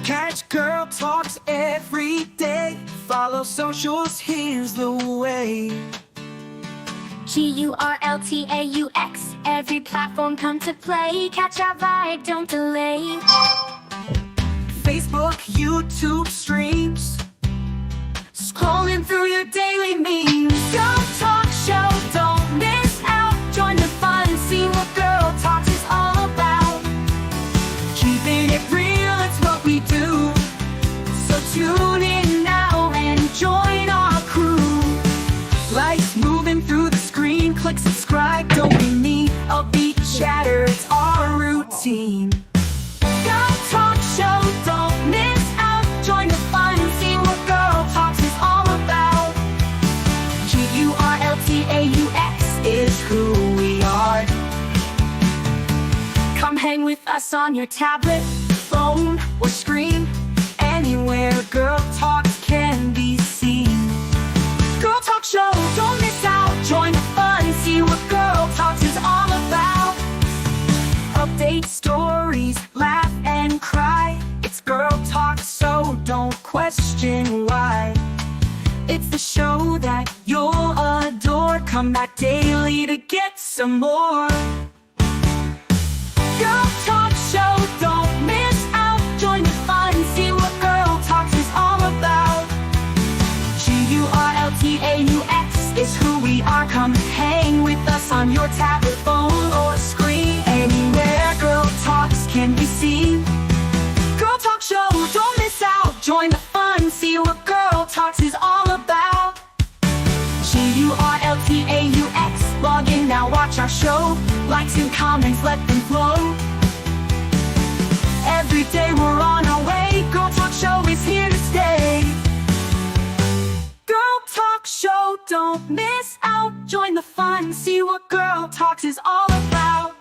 Catch GurlTauX every day. Follow socials, here's the way. GurlTauX, every platform come to play. Catch our vibe, don't delay. Facebook, YouTube streams, scrolling through your daily memes. GurlTauX show, don't miss out. Join the fun and see what GurlTauX is all about. Keeping it real, it's what we do. So tune in now and join our crew. Lights moving through the screen, click subscribe, don't be me. Upbeat chatter, it's our routine. GurlTauX show, don't miss out. Join the fun and see what GurlTauX is all about. GurlTauX is who we are. Come hang with us on your tablet, phone, or screen. Anywhere GurlTauX can be seen. GurlTauX show, don't miss out. Join the fun and see what GurlTauX is all about. Update stories, laugh and cry. It's GurlTauX, so don't question why. It's the show that you'll adore. Come back daily to get some more. GurlTauX show, don't miss out. Join the fun and see what GurlTauX is all about. GurlTauX is who we are. Come hang with us on your tablet, phone, or screen. Anywhere GurlTauX can be seen. GurlTauX show, don't miss out. Join the fun, see what GurlTauX is all about. GurlTauX, log in now, watch our show. Likes and comments, let them flow. Every day we're on our way. GurlTauX show is here to stay. GurlTauX show, don't miss out. Join the fun, see what GurlTauX is all about.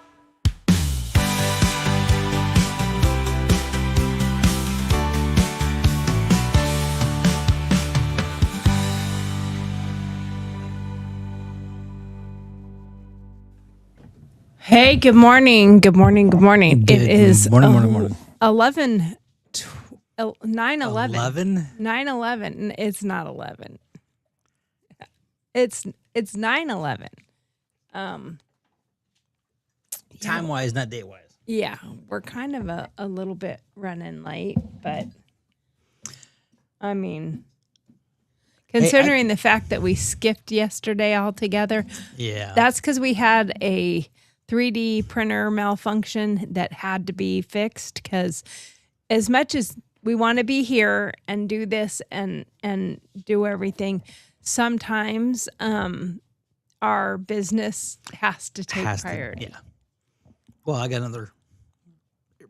Hey, good morning. Good morning. Good morning. It is morning. 9/11. 11? 9/11. It's not 11. It's 9/11. Time-wise, not date-wise. Yeah, we're kind of a little bit running late, but I mean, considering the fact that we skipped yesterday altogether, Yeah. that's because we had a 3D printer malfunction that had to be fixed, because as much as we want to be here and do this and do everything, sometimes our business has to take priority. Yeah. Well, I got another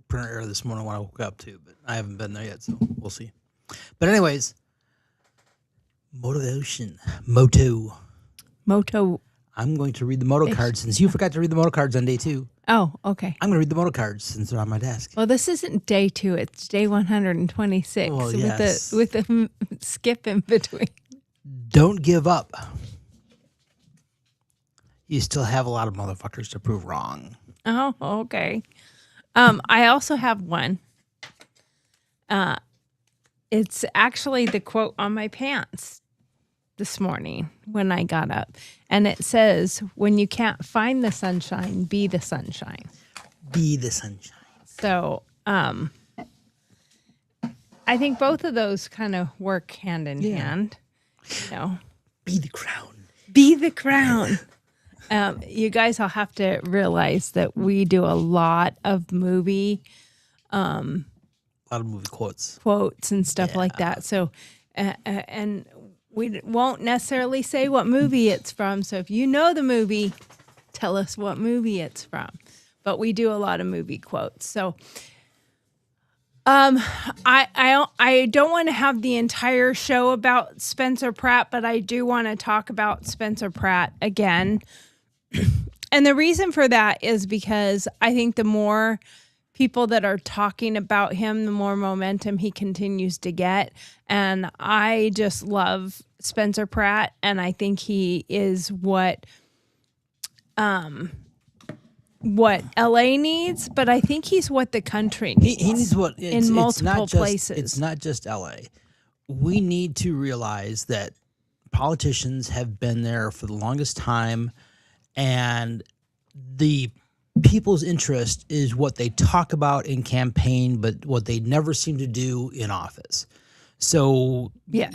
printer error this morning when I woke up too, but I haven't been there yet, so we'll see. But anyways, motivation. Moto. I'm going to read the moto cards since you forgot to read the moto cards on day 2. Oh, okay. I'm going to read the moto cards since they're on my desk. Well, this isn't day 2; it's day 126 Well, yes. with a skip in between. Don't give up. You still have a lot of motherfuckers to prove wrong. Oh, okay. I also have one. It's actually the quote on my pants this morning when I got up. And it says, when you can't find the sunshine, be the sunshine. Be the sunshine. So I think both of those kind of work hand in hand. You know, Be the crown. be the crown. You guys all have to realize that we do a lot of movie A lot of movie quotes. and stuff like that. So, and we won't necessarily say what movie it's from. So if you know the movie, tell us what movie it's from. But we do a lot of movie quotes. So I don't want to have the entire show about Spencer Pratt, but I do want to talk about Spencer Pratt again. And the reason for that is because I think the more people that are talking about him, the more momentum he continues to get. And I just love Spencer Pratt, and I think he is what what LA needs, but I think he's what the country needs. He needs what in multiple places. It's not just LA. We need to realize that politicians have been there for the longest time, and the people's interest is what they talk about in campaign, but what they never seem to do in office. So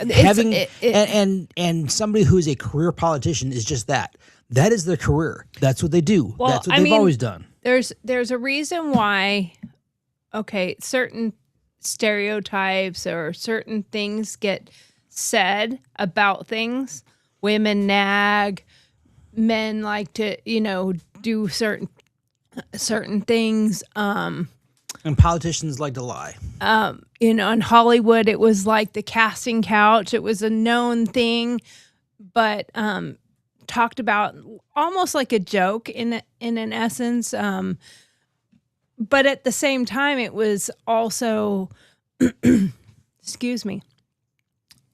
having and somebody who's a career politician is just that. That is their career. That's what they do. Well, That's what they've always done. There's a reason why, certain stereotypes or certain things get said about things. Women nag, men like to, do certain things. And politicians like to lie. In Hollywood, it was like the casting couch. It was a known thing, but talked about almost like a joke in an essence. But at the same time, it was also, excuse me,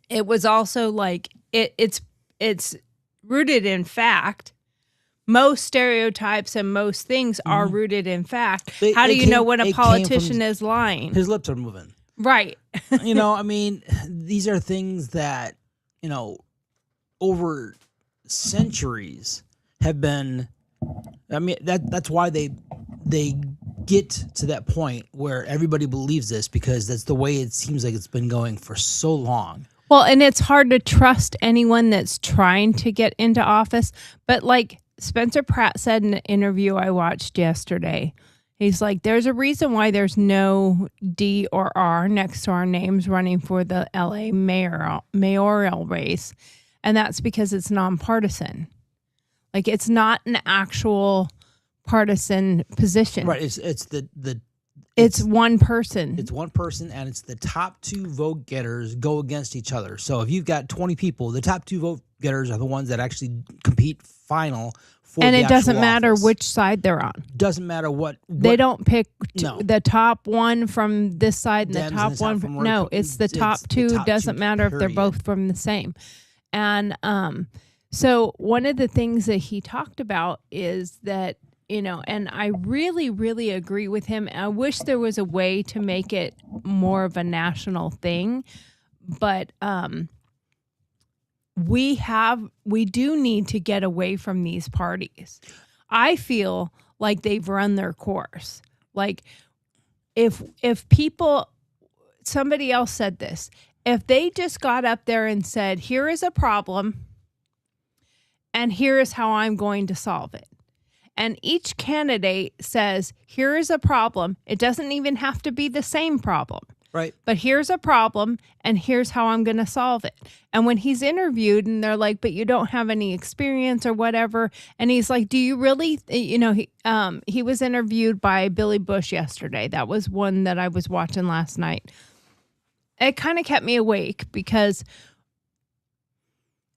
it was also like it's rooted in fact. Most stereotypes and most things are rooted in fact. How do you know when a politician is lying? His lips are moving. Right. These are things that, over centuries have been, that's why they get to that point where everybody believes this, because that's the way it seems like it's been going for so long. Well, and it's hard to trust anyone that's trying to get into office. But like Spencer Pratt said in an interview I watched yesterday, he's like, there's a reason why there's no D or R next to our names running for the LA mayoral race. And that's because it's nonpartisan. Like, it's not an actual partisan position. Right. It's one person. It's one person, and it's the top two vote getters go against each other. So if you've got 20 people, the top two vote getters are the ones that actually compete final for and the it doesn't actual matter office. which side they're on. Doesn't matter what they don't pick No. the top one from this side and Dems the top and one from no, it's the top two. top Doesn't two, matter if they're period. both from the same. And so one of the things that he talked about is that, and I really, really agree with him. I wish there was a way to make it more of a national thing, but we do need to get away from these parties. I feel like they've run their course. Like if people, somebody else said this, if they just got up there and said, here is a problem and here is how I'm going to solve it. And each candidate says, here is a problem. It doesn't even have to be the same problem. Right. But here's a problem and here's how I'm going to solve it. And when he's interviewed and they're like, but you don't have any experience or whatever. And he's like, do you really, he was interviewed by Billy Bush yesterday. That was one that I was watching last night. It kind of kept me awake because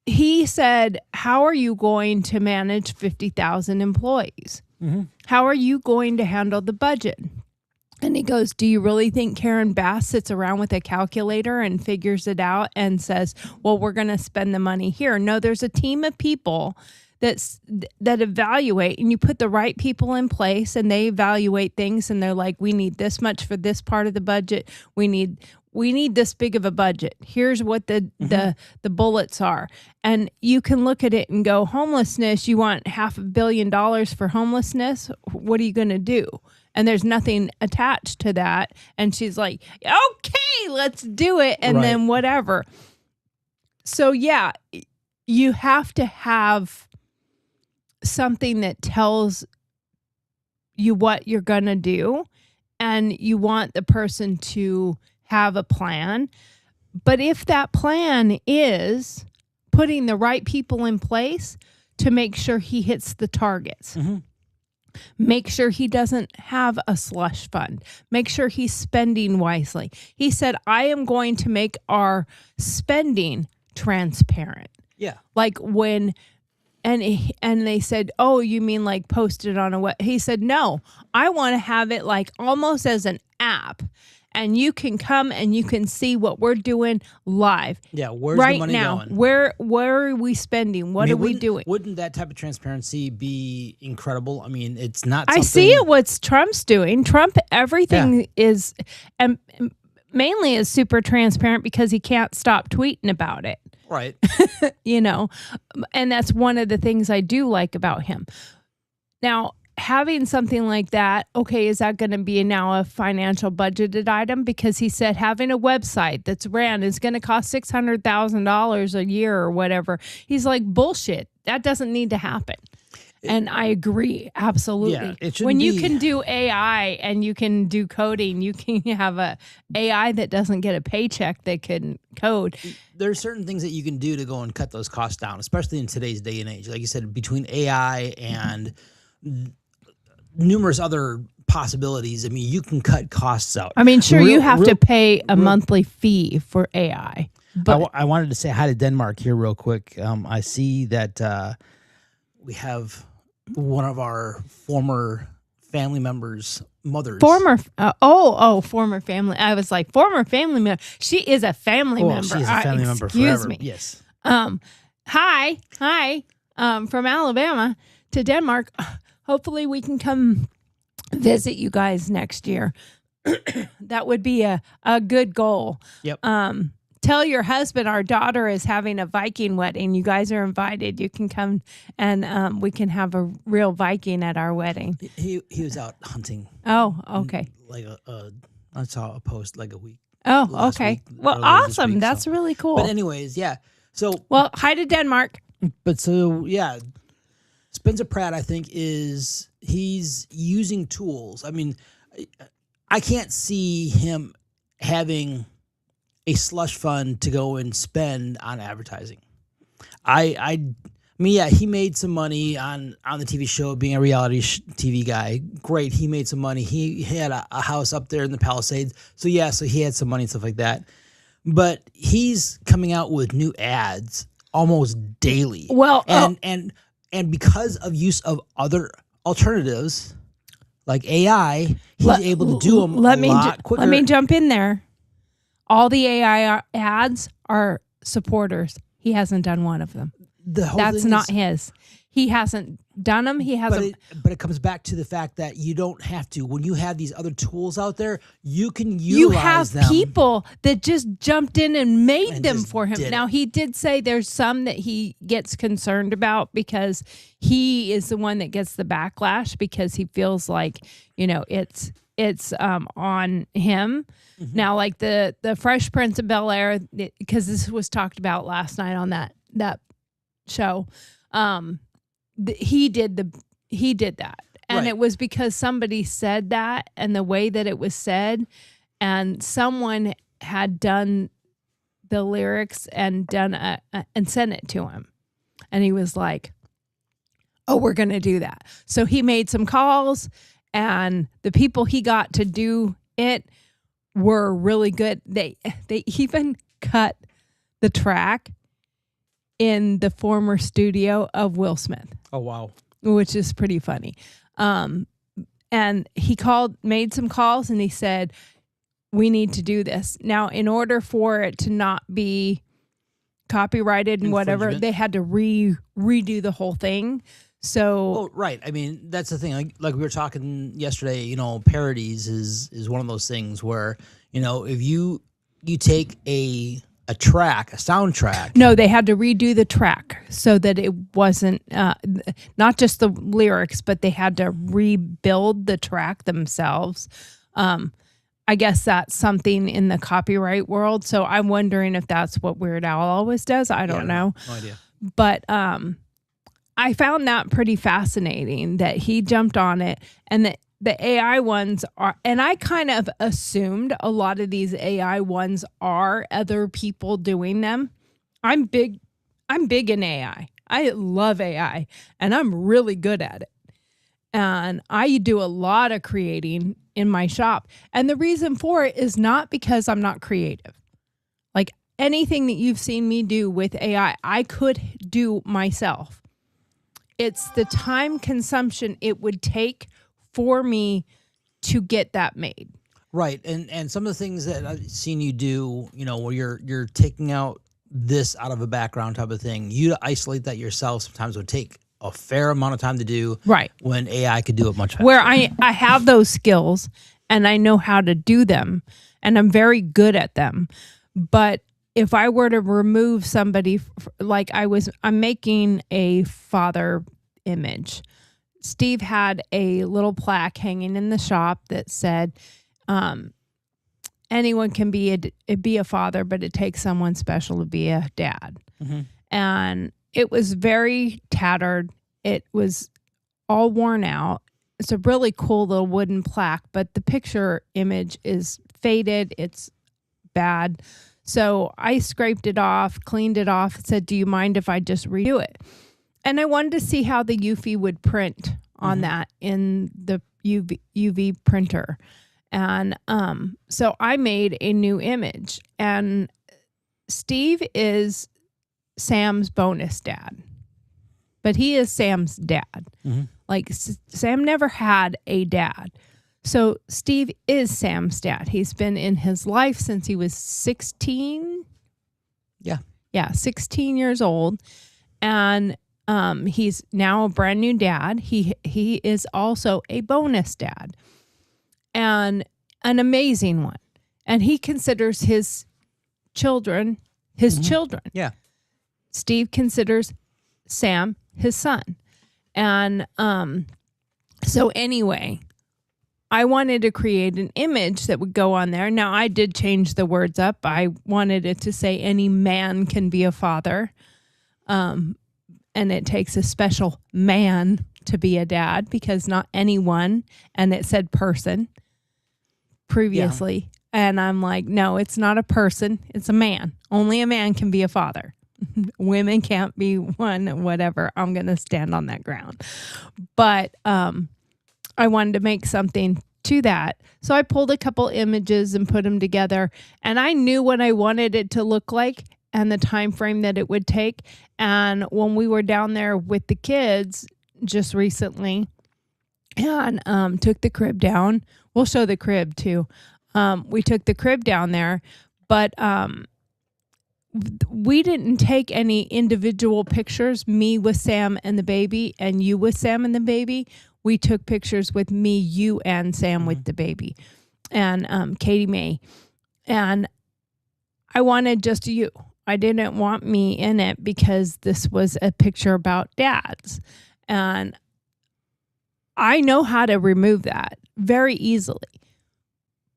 he said, how are you going to manage 50,000 employees? Mm-hmm. How are you going to handle the budget? And he goes, do you really think Karen Bass sits around with a calculator and figures it out and says, well, we're going to spend the money here? No, there's a team of people that evaluate, and you put the right people in place and they evaluate things and they're like, we need this much for this part of the budget. We need this big of a budget. Here's what the bullets are. And you can look at it and go, homelessness, you want $500 million for homelessness? What are you going to do? And there's nothing attached to that. And she's like, okay, let's do it. And then whatever. So yeah, you have to have something that tells you what you're going to do. And you want the person to have a plan. But if that plan is putting the right people in place to make sure he hits the targets, make sure he doesn't have a slush fund, make sure he's spending wisely. He said, I am going to make our spending transparent. Yeah. Like when, and they said, oh, you mean like posted on a web? He said, no, I want to have it like almost as an app. and you can come and you can see what we're doing live. Yeah, where's right the money now, going? Where are we spending? What are we doing? Wouldn't that type of transparency be incredible? I mean, it's not. I see it. What Trump's doing. Trump, everything is, and mainly is super transparent because he can't stop tweeting about it. Right. You know, and that's one of the things I do like about him. Now, having something like that, okay, is that going to be now a financial budgeted item? Because he said having a website that's ran is going to cost $600,000 a year or whatever. He's like, bullshit. That doesn't need to happen. And I agree, absolutely. Yeah, it shouldn't when you be- can do AI and you can do coding, you can have a AI that doesn't get a paycheck that can code. There's certain things that you can do to go and cut those costs down, especially in today's day and age. Like you said, between AI and numerous other possibilities, I mean, you can cut costs out. I mean, sure, you have to pay a monthly fee for AI. But I wanted to say hi to Denmark here real quick. I see that we have one of our former family members' mothers. former family. I was like, former family member. She is a family member. She's a family member excuse forever. me. Yes. Hi, from Alabama to Denmark. Hopefully we can come visit you guys next year. That would be a good goal. Yep. Tell your husband our daughter is having a Viking wedding. You guys are invited. You can come and we can have a real Viking at our wedding. He was out hunting. Oh, okay. Like I saw a post like a week. Oh, last okay. week, Well, earlier this awesome. week, That's so. really cool. But anyways, yeah. So Well, hi to Denmark. Spencer Pratt, I think, he's using tools. I mean, I can't see him having a slush fund to go and spend on advertising. I mean, yeah, he made some money on the TV show, being a reality TV guy. Great, he made some money. He had a house up there in the Palisades. So he had some money and stuff like that. But he's coming out with new ads almost daily. Well, and because of use of other alternatives like AI, he's able to do them a lot quicker. Let me jump in there. All the AI ads are supporters. He hasn't done one of them. That's not his. He hasn't done them. He hasn't. But it comes back to the fact that you don't have to. When you have these other tools out there, you can You utilize have them. people that just jumped in and made And them just for him. did Now, it. he did say there's some that he gets concerned about because he is the one that gets the backlash because he feels like, it's on him. Mm-hmm. Now, like the Fresh Prince of Bel-Air, because this was talked about last night on that show. He did that. And Right. it was because somebody said that and the way that it was said, and someone had done the lyrics and done and sent it to him. And he was like, oh, we're going to do that. So he made some calls, and the people he got to do it were really good. They even cut the track in the former studio of Will Smith, Oh wow! which is pretty funny. And he made some calls, and he said, we need to do this. Now, in order for it to not be copyrighted and whatever, Infringement. they had to redo the whole thing. So Well, right. I mean, that's the thing. Like we were talking yesterday. Parodies is one of those things where if you take a soundtrack. no, they had to redo the track so that it wasn't not just the lyrics, but they had to rebuild the track themselves. I guess that's something in the copyright world. So I'm wondering if that's what Weird Al always does. I don't know. No idea. But I found that pretty fascinating that he jumped on it, and that the AI ones are, and I kind of assumed a lot of these AI ones are other people doing them. I'm big in AI. I love AI, and I'm really good at it. And I do a lot of creating in my shop. And the reason for it is not because I'm not creative. Like anything that you've seen me do with AI, I could do myself. It's the time consumption it would take for me to get that made. Right. And some of the things that I've seen you do, where you're taking out this out of a background type of thing, you to isolate that yourself sometimes would take a fair amount of time to do. Right. When AI could do it much faster. Where I have those skills and I know how to do them and I'm very good at them. But if I were to remove somebody, like I'm making a father image. Steve had a little plaque hanging in the shop that said, anyone can be a father, but it takes someone special to be a dad. Mm-hmm. And it was very tattered. It was all worn out. It's a really cool little wooden plaque, but the picture image is faded. It's bad. So I scraped it off, cleaned it off, said, do you mind if I just redo it? And I wanted to see how the UV would print on that in the UV printer. And so I made a new image. And Steve is Sam's bonus dad. But he is Sam's dad. Mm-hmm. Like, Sam never had a dad. So Steve is Sam's dad. He's been in his life since he was 16. Yeah. Yeah, 16 years old. And he's now a brand new dad. He is also a bonus dad. And an amazing one. And he considers his children his children. Yeah. Steve considers Sam his son. And so anyway, I wanted to create an image that would go on there. Now, I did change the words up. I wanted it to say any man can be a father. And it takes a special man to be a dad because not anyone. And it said person previously. Yeah. And I'm like, no, it's not a person. It's a man. Only a man can be a father. Women can't be one, whatever. I'm going to stand on that ground. But I wanted to make something to that. So I pulled a couple images and put them together. And I knew what I wanted it to look like and the time frame that it would take. And when we were down there with the kids just recently and took the crib down, we'll show the crib too. We took the crib down there, but we didn't take any individual pictures, me with Sam and the baby and you with Sam and the baby. We took pictures with me, you, and Sam with the baby and Katie Mae. And I wanted just you. I didn't want me in it because this was a picture about dads. And I know how to remove that very easily.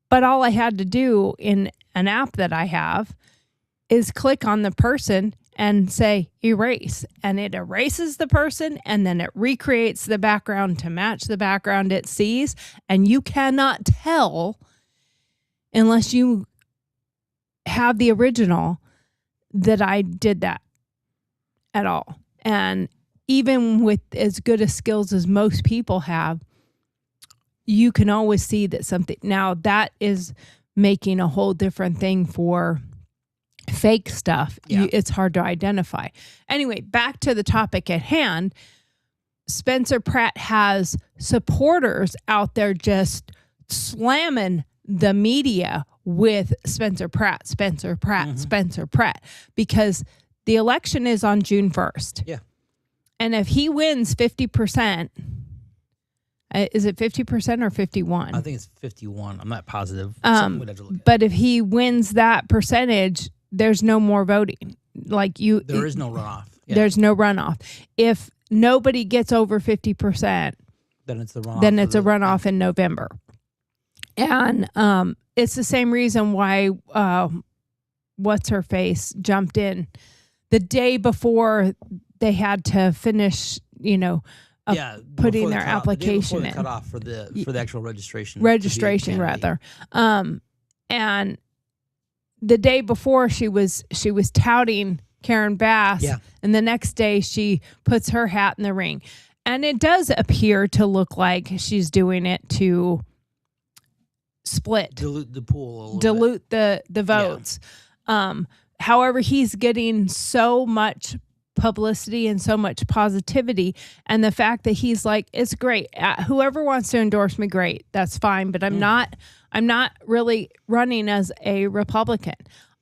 But all I had to do in an app that I have is click on the person and say erase. And it erases the person and then it recreates the background to match the background it sees. And you cannot tell unless you have the original that I did that at all. And even with as good a skills as most people have, you can always see that something. Now that is making a whole different thing for fake stuff. Yeah. It's hard to identify. Anyway, back to the topic at hand. Spencer Pratt has supporters out there just slamming the media with Spencer Pratt, because the election is on June 1st. Yeah. And if he wins 50%, is it 50% or 51? I think it's 51. I'm not positive. But if he wins that percentage, there's no more voting. There is no runoff. Yeah. There's no runoff. If nobody gets over 50%, then it's the runoff. Then it's a runoff in November. And it's the same reason why what's her face jumped in the day before they had to finish, putting their application in. Cut off for the actual registration. Registration rather. And the day before she was touting Karen Bass, and the next day she puts her hat in the ring. And it does appear to look like she's doing it to dilute the pool, the votes. However, he's getting so much publicity and so much positivity. And the fact that he's like, it's great. Whoever wants to endorse me, great. That's fine. But I'm not really running as a Republican.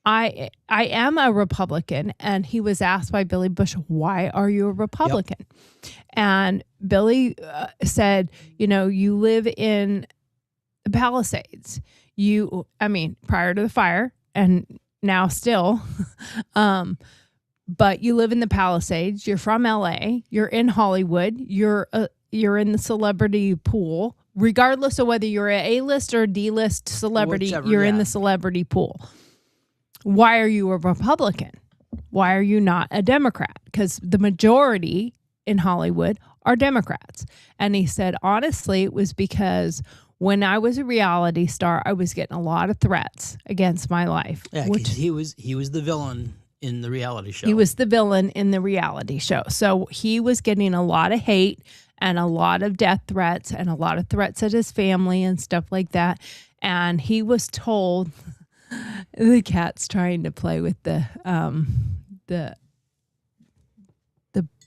I am a Republican. And he was asked by Billy Bush, why are you a Republican? Yep. And Billy said, you live in the Palisades. Prior to the fire and now still, but you live in the Palisades. You're from LA. You're in Hollywood. You're in the celebrity pool, regardless of whether you're an A-list or D-list celebrity. Whichever, you're in the celebrity pool. Why are you a Republican? Why are you not a Democrat? Because the majority in Hollywood are Democrats. And he said, honestly, it was because when I was a reality star, I was getting a lot of threats against my life. Yeah, because he was the villain in the reality show. He was the villain in the reality show. So he was getting a lot of hate and a lot of death threats and a lot of threats at his family and stuff like that. And he was told, the cat's trying to play with the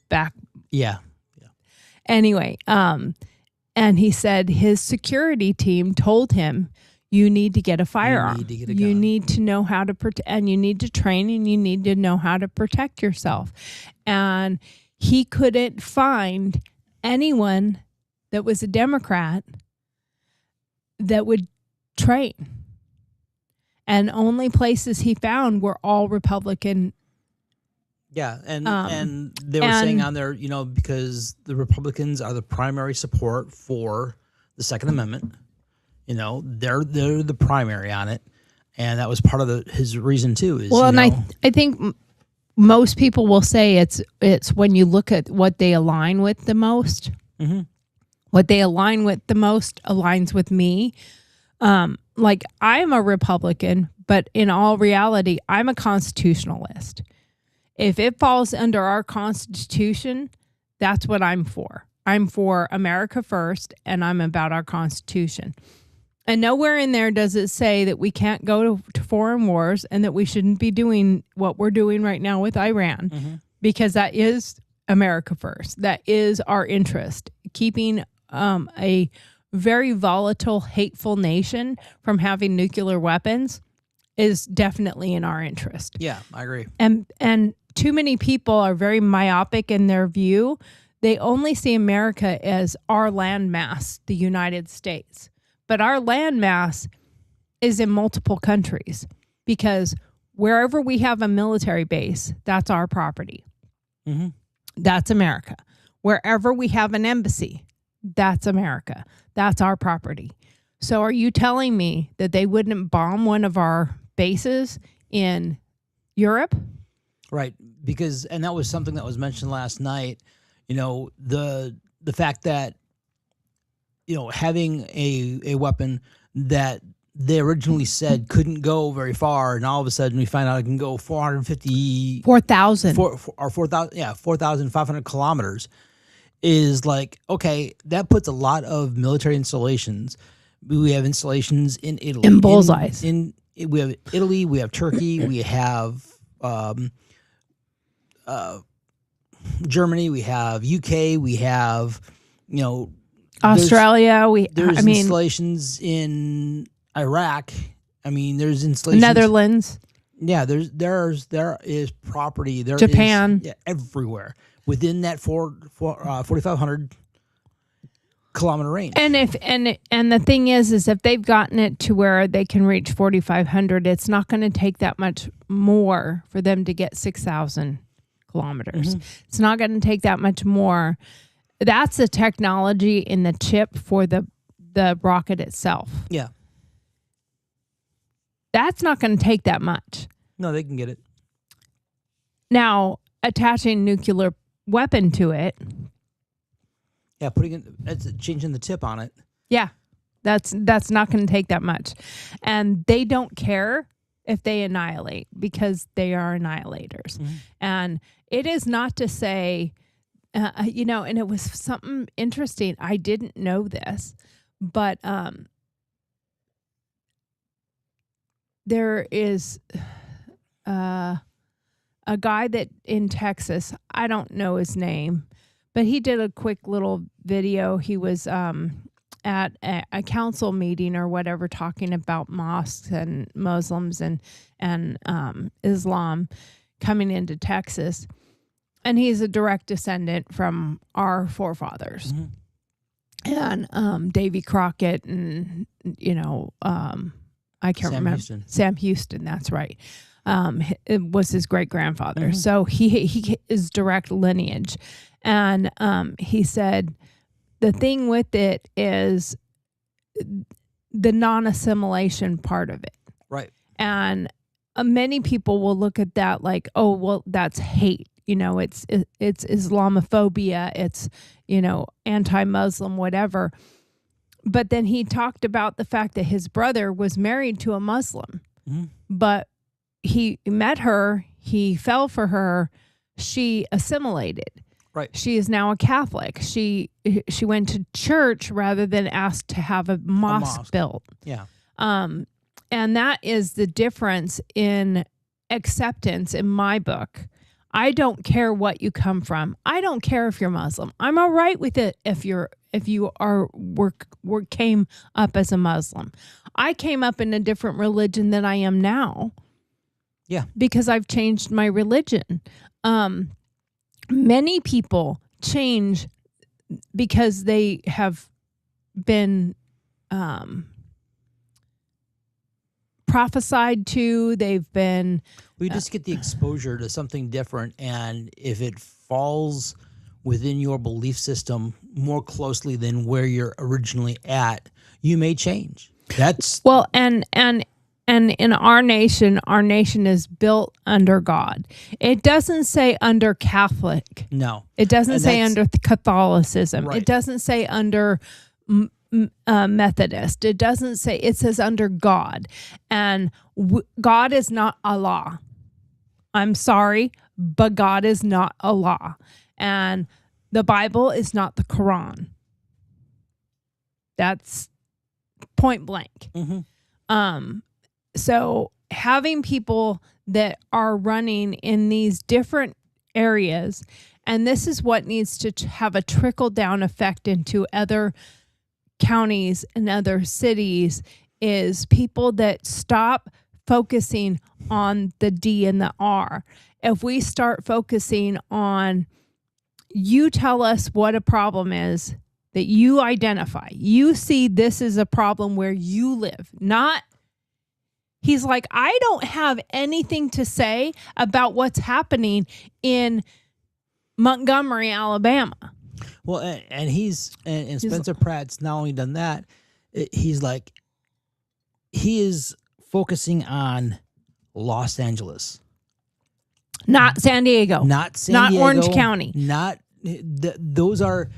back. Yeah. Anyway, and he said his security team told him, you need to get a firearm. You need to get a You gun. need to know how to protect, and you need to train, and you need to know how to protect yourself. And he couldn't find anyone that was a Democrat that would train. And only places he found were all Republican. Yeah, and they were saying on there, because the Republicans are the primary support for the Second Amendment. They're the primary on it, and that was part of his reason too. I think most people will say it's when you look at what they align with the most. Mm-hmm. What they align with the most aligns with me. Like I'm a Republican, but in all reality, I'm a constitutionalist. If it falls under our Constitution, that's what I'm for. I'm for America first, and I'm about our Constitution. And nowhere in there does it say that we can't go to foreign wars and that we shouldn't be doing what we're doing right now with Iran, because that is America first. That is our interest. Keeping a very volatile, hateful nation from having nuclear weapons is definitely in our interest. Yeah, I agree. And too many people are very myopic in their view. They only see America as our landmass, the United States. But our landmass is in multiple countries, because wherever we have a military base, that's our property. Mm-hmm. That's America. Wherever we have an embassy, that's America. That's our property. So are you telling me that they wouldn't bomb one of our bases in Europe? Right, and that was something that was mentioned last night. The fact that having a weapon that they originally said couldn't go very far, and all of a sudden we find out it can go 4,000 4,500 kilometers, is like, okay, that puts a lot of military installations. We have installations in Italy, in bullseyes. We have Italy, we have Turkey, we have Germany, we have UK, we have Australia. There's installations in Iraq. There's installations Netherlands. Yeah, there is property. There Japan. is everywhere within that 4,500 kilometer range. And the thing is if they've gotten it to where they can reach 4,500, it's not going to take that much more for them to get 6,000 kilometers. Mm-hmm. It's not going to take that much more. That's the technology in the chip for the rocket itself. Yeah. That's not going to take that much. No, they can get it. Now, attaching nuclear weapon to it. Yeah, changing the tip on it. Yeah, that's not going to take that much. And they don't care if they annihilate, because they are annihilators. Mm-hmm. And it is not to say, and it was something interesting. I didn't know this, but there is a guy that in Texas, I don't know his name, but he did a quick little video. He was at a council meeting or whatever, talking about mosques and Muslims and Islam coming into Texas. And he's a direct descendant from our forefathers. And Davy Crockett and, I can't Sam remember. Houston. Sam Houston, that's right. It was his great-grandfather. So he is direct lineage. And he said the thing with it is the non-assimilation part of it. Right. And many people will look at that like, oh, well, that's hate. It's Islamophobia. It's, anti-Muslim, whatever. But then he talked about the fact that his brother was married to a Muslim, but he met her, he fell for her, she assimilated. Right. She is now a Catholic. She went to church rather than asked to have a mosque built. Yeah. And that is the difference in acceptance in my book. I don't care what you come from. I don't care if you're Muslim. I'm all right with it if you came up as a Muslim. I came up in a different religion than I am now. Yeah. Because I've changed my religion. Many people change because they have been prophesied to. They've been... We just get the exposure to something different, and if it falls within your belief system more closely than where you're originally at, you may change. That's... Well, and in our nation is built under God. It doesn't say under Catholic. No. It doesn't say under Catholicism. Right. It doesn't say under Methodist. It doesn't say, it says under God. And God is not Allah. I'm sorry, but God is not Allah. And the Bible is not the Quran. That's point blank. So having people that are running in these different areas, and this is what needs to have a trickle-down effect into other counties and other cities, is people that stop focusing on the D and the R. If we start focusing on, you tell us what a problem is that you identify. You see this is a problem where you live, not... He's like, I don't have anything to say about what's happening in Montgomery, Alabama. Well, and Spencer Pratt's not only done that, he is focusing on Los Angeles. Not San Diego. Not San Diego. Not Orange County. Not, those are,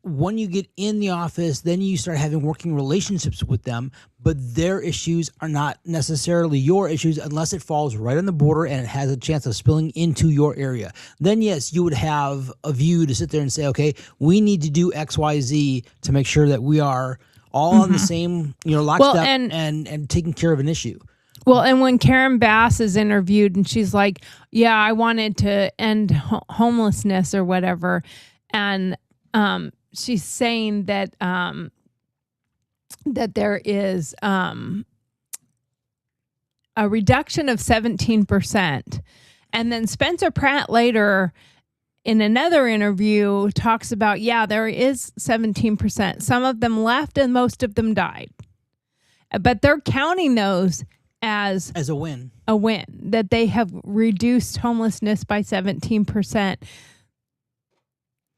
when you get in the office, then you start having working relationships with them, but their issues are not necessarily your issues unless it falls right on the border and it has a chance of spilling into your area. Then, yes, you would have a view to sit there and say, okay, we need to do X, Y, Z to make sure that we are all on the same, lockstep and taking care of an issue. Well, and when Karen Bass is interviewed and she's like, yeah, I wanted to end homelessness or whatever. And she's saying that that there is a reduction of 17%. And then Spencer Pratt later in another interview talks about, yeah, there is 17%. Some of them left and most of them died. But they're counting those as a win. A win, that they have reduced homelessness by 17%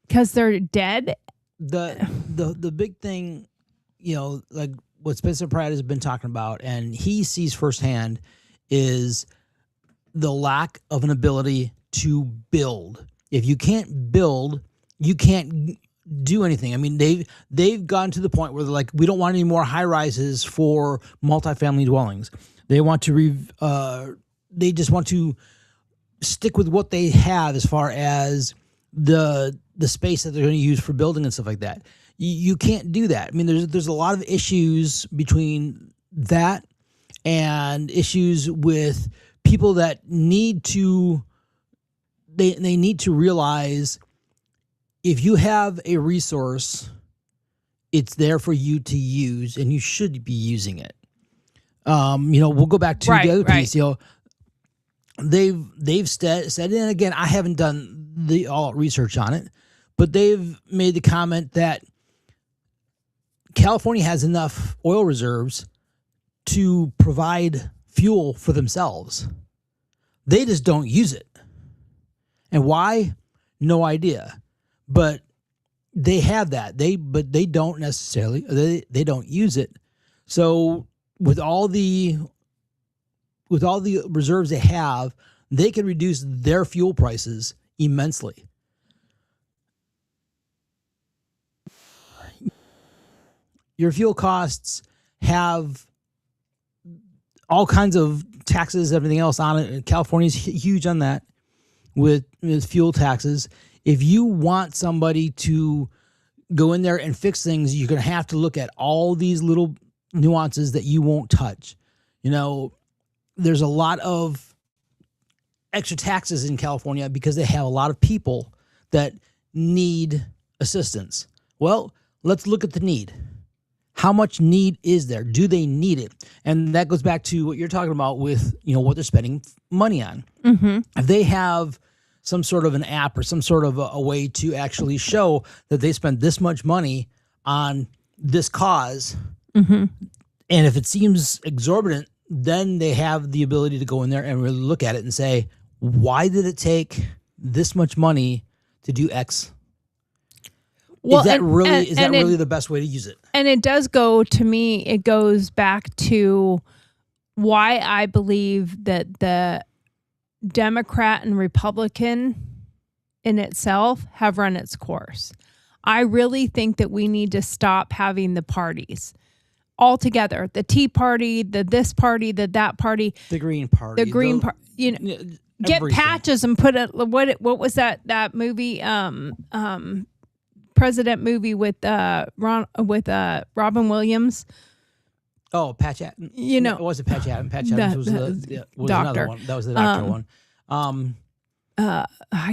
because they're dead. The big thing, like what Spencer Pratt has been talking about, and he sees firsthand, is the lack of an ability to build. If you can't build, you can't do anything. I mean, they've gotten to the point where they're like, we don't want any more high rises for multifamily dwellings. They want to they just want to stick with what they have as far as the space that they're going to use for building and stuff like that. You can't do that. I mean, there's a lot of issues between that and issues with people that need to they need to realize if you have a resource, it's there for you to use, and you should be using it. We'll go back to the other piece. They've said, and again, I haven't done the all research on it, but they've made the comment that California has enough oil reserves to provide fuel for themselves. They just don't use it. And why? No idea. But they have that. But they don't necessarily, they don't use it. So with all the reserves they have, they can reduce their fuel prices immensely. Your fuel costs have all kinds of taxes, everything else on it. California's huge on that with fuel taxes. If you want somebody to go in there and fix things, you're going to have to look at all these little nuances that you won't touch. There's a lot of extra taxes in California because they have a lot of people that need assistance. Well, let's look at the need. How much need is there? Do they need it? And that goes back to what you're talking about with, what they're spending money on. Mm-hmm. If they have some sort of an app or some sort of a way to actually show that they spent this much money on this cause, mm-hmm. and if it seems exorbitant, then they have the ability to go in there and really look at it and say, why did it take this much money to do X? Well, is that really the best way to use it? And it does go, to me, it goes back to why I believe that the Democrat and Republican in itself have run its course. I really think that we need to stop having the parties altogether. The Tea Party, the this party, the that party. The Green Party. The Green Party. Get everything. patches and put it. What was that movie? President movie with Robin Williams. Oh, Patch Adams. It wasn't Patch Adams. Patch Adams was doctor. Another one. That was the doctor one. I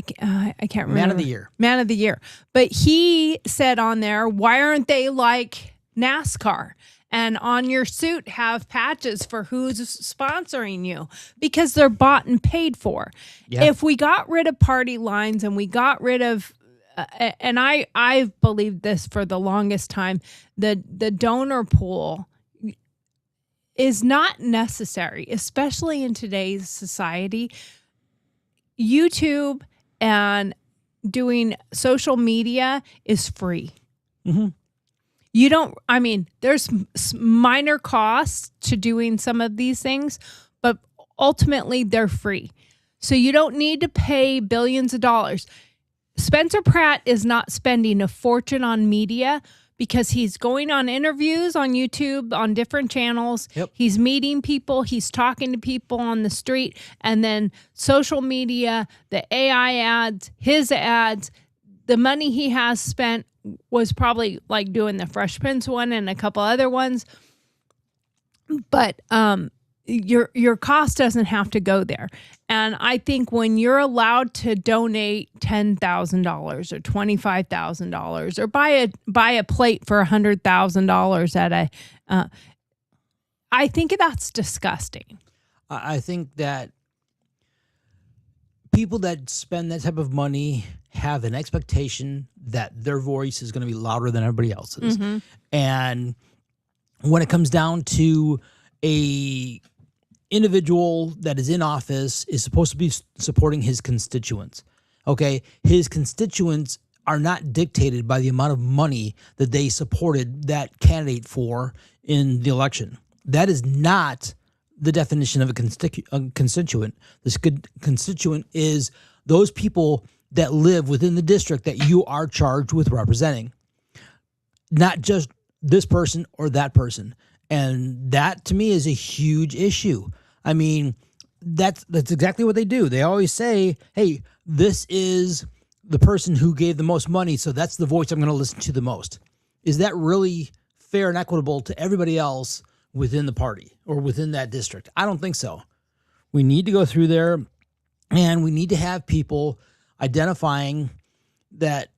can't remember. Man of the Year. Man of the Year. But he said on there, why aren't they like NASCAR? And on your suit have patches for who's sponsoring you, because they're bought and paid for. Yeah. If we got rid of party lines and we got rid of and I've believed this for the longest time, the donor pool is not necessary, especially in today's society. YouTube and doing social media is free. Mm-hmm. There's minor costs to doing some of these things, but ultimately they're free. So you don't need to pay billions of dollars. Spencer Pratt is not spending a fortune on media because he's going on interviews on YouTube, on different channels. Yep. He's meeting people. He's talking to people on the street. And then social media, the AI ads, his ads, the money he has spent was probably like doing the Fresh Prince one and a couple other ones. But your cost doesn't have to go there. And I think when you're allowed to donate $10,000 or $25,000 or buy a plate for $100,000 at I think that's disgusting. I think that people that spend that type of money have an expectation that their voice is going to be louder than everybody else's. Mm-hmm. And when it comes down to a individual that is in office is supposed to be supporting his constituents. Okay. His constituents are not dictated by the amount of money that they supported that candidate for in the election. That is not the definition of a constituent. This constituent is those people that live within the district that you are charged with representing, not just this person or that person. And that to me is a huge issue. I mean, that's exactly what they do. They always say, hey, this is the person who gave the most money, so that's the voice I'm going to listen to the most. Is that really fair and equitable to everybody else within the party or within that district? I don't think so. We need to go through there And we need to have people identifying that,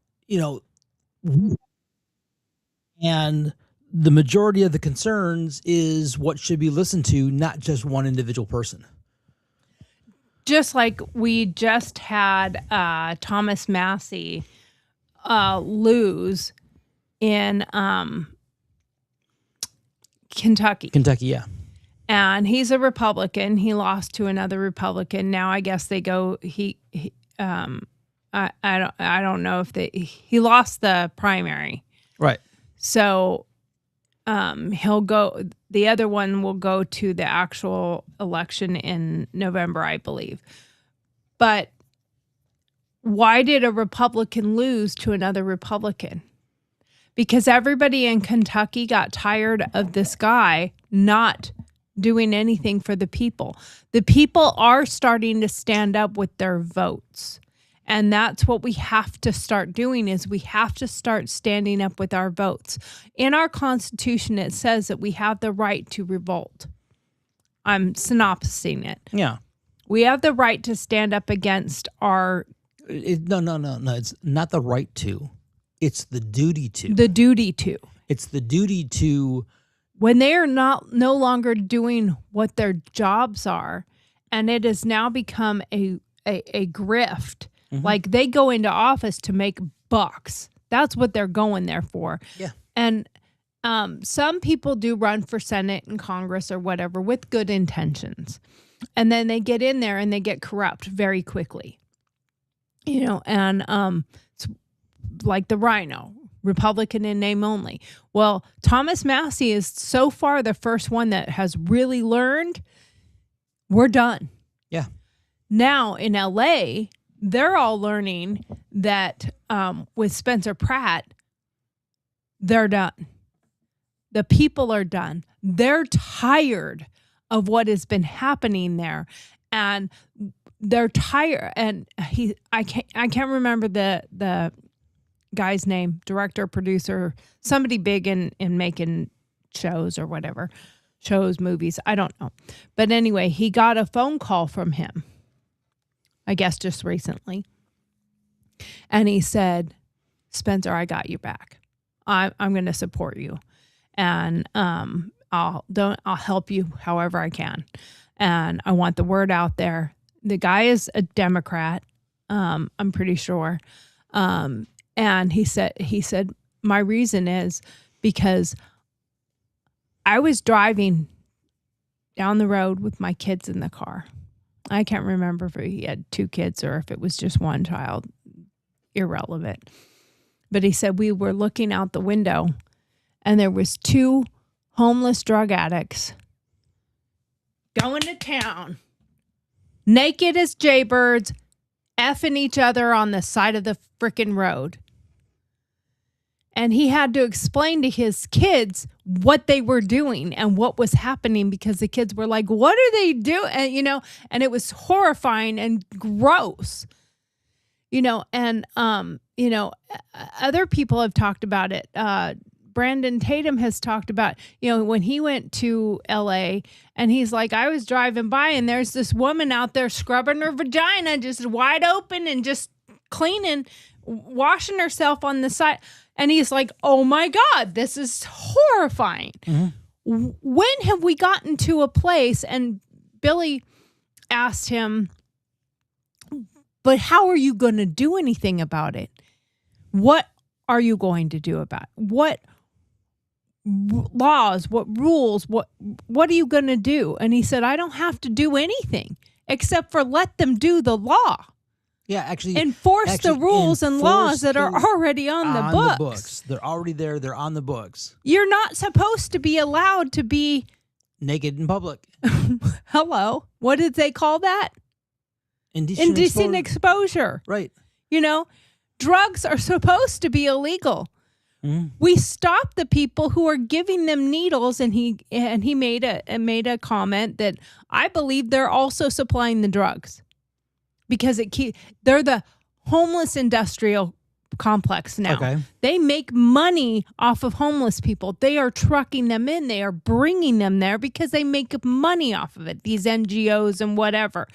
and the majority of the concerns is what should be listened to, not just one individual person. Just like we just had Thomas Massey lose in Kentucky. Kentucky, yeah. And he's a Republican. He lost to another Republican. Now I guess they go. I don't know if he lost the primary. Right. So he'll go. The other one will go to the actual election in November, I believe. But why did a Republican lose to another Republican? Because everybody in Kentucky got tired of this guy not doing anything for the people. The people are starting to stand up with their votes. And that's what we have to start doing, is we have to start standing up with our votes. In our Constitution, it says that we have the right to revolt. I'm synopsising it. Yeah. We have the right to stand up against our... No. It's not the right to. It's the duty to. The duty to. It's the duty to... When they are no longer doing what their jobs are, and it has now become a grift. Mm-hmm. Like they go into office to make bucks. That's what they're going there for. Yeah. And some people do run for Senate and Congress or whatever with good intentions. And then they get in there and they get corrupt very quickly. And it's like the Rhino, Republican in name only. Well, Thomas Massey is so far the first one that has really learned we're done. Yeah. Now in LA, they're all learning that with Spencer Pratt, they're done. The people are done. They're tired of what has been happening there. And they're tired. And I can't remember the guy's name, director, producer, somebody big in making shows or whatever, shows, movies, I don't know. But anyway, he got a phone call from him, I guess just recently. And he said, Spencer, I got your back. I'm going to support you. And I'll help you however I can. And I want the word out there. The guy is a Democrat, I'm pretty sure. And he said, my reason is because I was driving down the road with my kids in the car. I can't remember if he had two kids or if it was just one child. Irrelevant. But he said we were looking out the window and there was two homeless drug addicts going to town, naked as jaybirds, effing each other on the side of the frickin' road. And he had to explain to his kids what they were doing and what was happening, because the kids were like, what are they doing? And, and it was horrifying and gross, and, other people have talked about it. Brandon Tatum has talked about, when he went to LA and he's like, I was driving by and there's this woman out there scrubbing her vagina just wide open and just cleaning, washing herself on the side. And he's like, oh my God, this is horrifying. Mm-hmm. When have we gotten to a place? And Billy asked him, but how are you going to do anything about it? What are you going to do about it? What laws, what rules, what are you going to do? And he said, I don't have to do anything except for let them do the law. Yeah, actually enforce the rules and laws that are already on the books. They're already there. They're on the books. You're not supposed to be allowed to be naked in public. Hello. What did they call that? Indecent exposure. Right. Drugs are supposed to be illegal. Mm. We stop the people who are giving them needles, and he made a comment that I believe they're also supplying the drugs. Because they're the homeless industrial complex now. Okay. They make money off of homeless people. They are trucking them in. They are bringing them there because they make money off of it, these NGOs and whatever.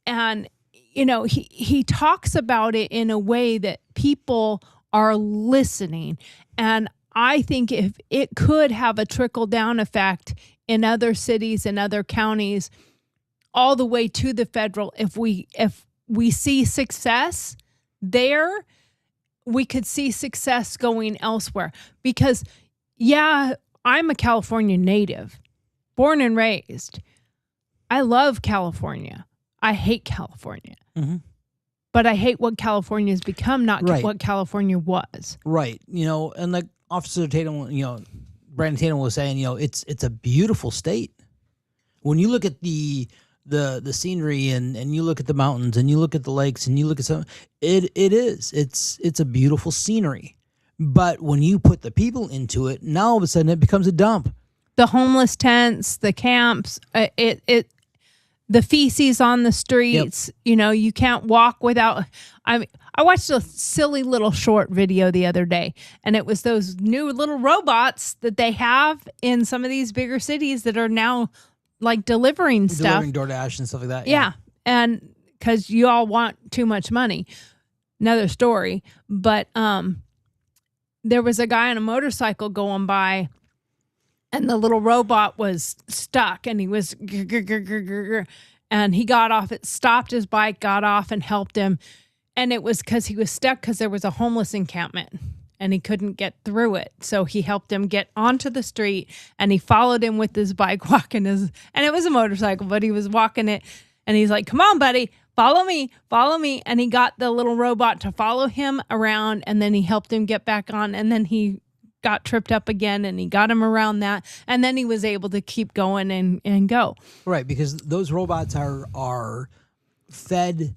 And he talks about it in a way that people are listening. And I think if it could have a trickle down effect in other cities and other counties all the way to the federal, if we see success there, we could see success going elsewhere. Because I'm a California native, born and raised. I love California. I hate California. Mm-hmm. But I hate what California has become, not Right. what California was. Right. And like Officer Tatum, Brandon Tatum was saying, it's a beautiful state. When you look at the scenery and you look at the mountains and you look at the lakes and you look at it's a beautiful scenery. But when you put the people into it, now all of a sudden it becomes a dump. The homeless tents, the camps, the feces on the streets. Yep. You can't walk without. I watched a silly little short video the other day, and it was those new little robots that they have in some of these bigger cities that are now like delivering stuff, DoorDash and stuff like that. Yeah, and because you all want too much money. Another story, but there was a guy on a motorcycle going by, and the little robot was stuck, and he was and he got off. It stopped his bike, got off, and helped him. And it was because he was stuck because there was a homeless encampment, and he couldn't get through it. So he helped him get onto the street, and he followed him with his bike, walking and it was a motorcycle, but he was walking it, and he's like, "Come on, buddy, follow me." And he got the little robot to follow him around, and then he helped him get back on, and then he got tripped up again, and he got him around that, and then he was able to keep going and go. Right, because those robots are fed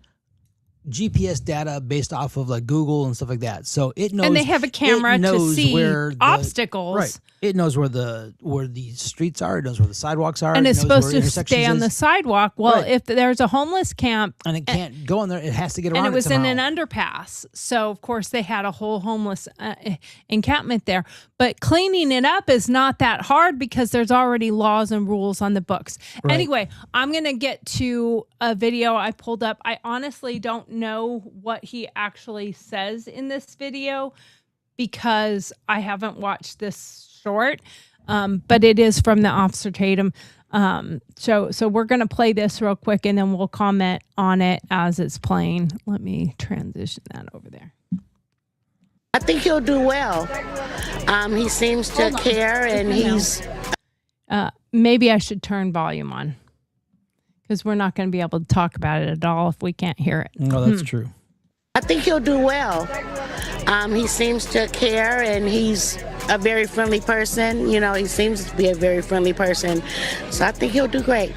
GPS data based off of like Google and stuff like that. So it knows, and they have a camera to see where obstacles. Right. It knows where the streets are. It knows where the sidewalks are. And it's knows supposed where to stay on the sidewalk. Well, Right. if there's a homeless camp and it can't go in there, it has to get around. and it was somehow. in an underpass. So, of course, they had a whole homeless encampment there. But cleaning it up is not that hard because there's already laws and rules on the books. Right. Anyway, I'm going to get to a video I pulled up. I honestly don't know what he actually says in this video because I haven't watched this short, but it is from the Officer Tatum. So we're going to play this real quick and then we'll comment on it as it's playing. Let me transition that over there. I think he'll do well. He seems to care, and he's... Maybe I should turn volume on because we're not going to be able to talk about it at all if we can't hear it. No, that's true. I think he'll do well. He seems to care, and he's a very friendly person. He seems to be a very friendly person. So I think he'll do great.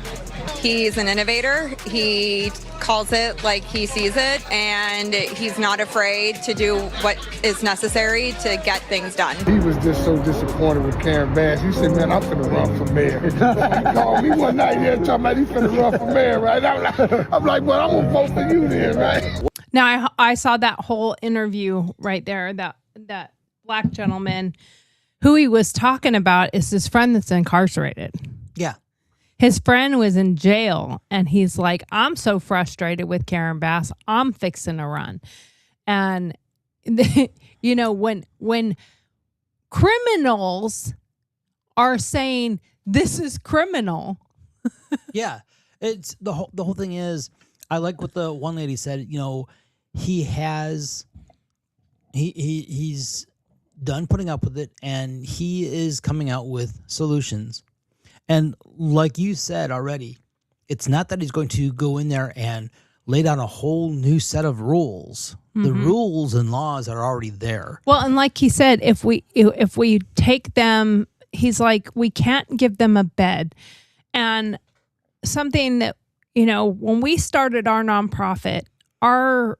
He's an innovator. He calls it like he sees it, and he's not afraid to do what is necessary to get things done. He was just so disappointed with Karen Bass. He said, "Man, I'm finna run for mayor." He called me one night here talking about he finna run for mayor, right? I'm like, "Well, I'm gonna vote for you then, right?" Now, I saw that whole interview right there, that black gentleman. Who he was talking about is his friend that's incarcerated. Yeah. His friend was in jail, and he's like, "I'm so frustrated with Karen Bass. I'm fixing to run." And, when criminals are saying this is criminal. Yeah. It's the whole thing is, I like what the one lady said, he's done putting up with it, and he is coming out with solutions. And like you said already, it's not that he's going to go in there and lay down a whole new set of rules. Mm-hmm. The rules and laws are already there. Well, and like he said, if we take them, he's like, we can't give them a bed. And something that, when we started our nonprofit, our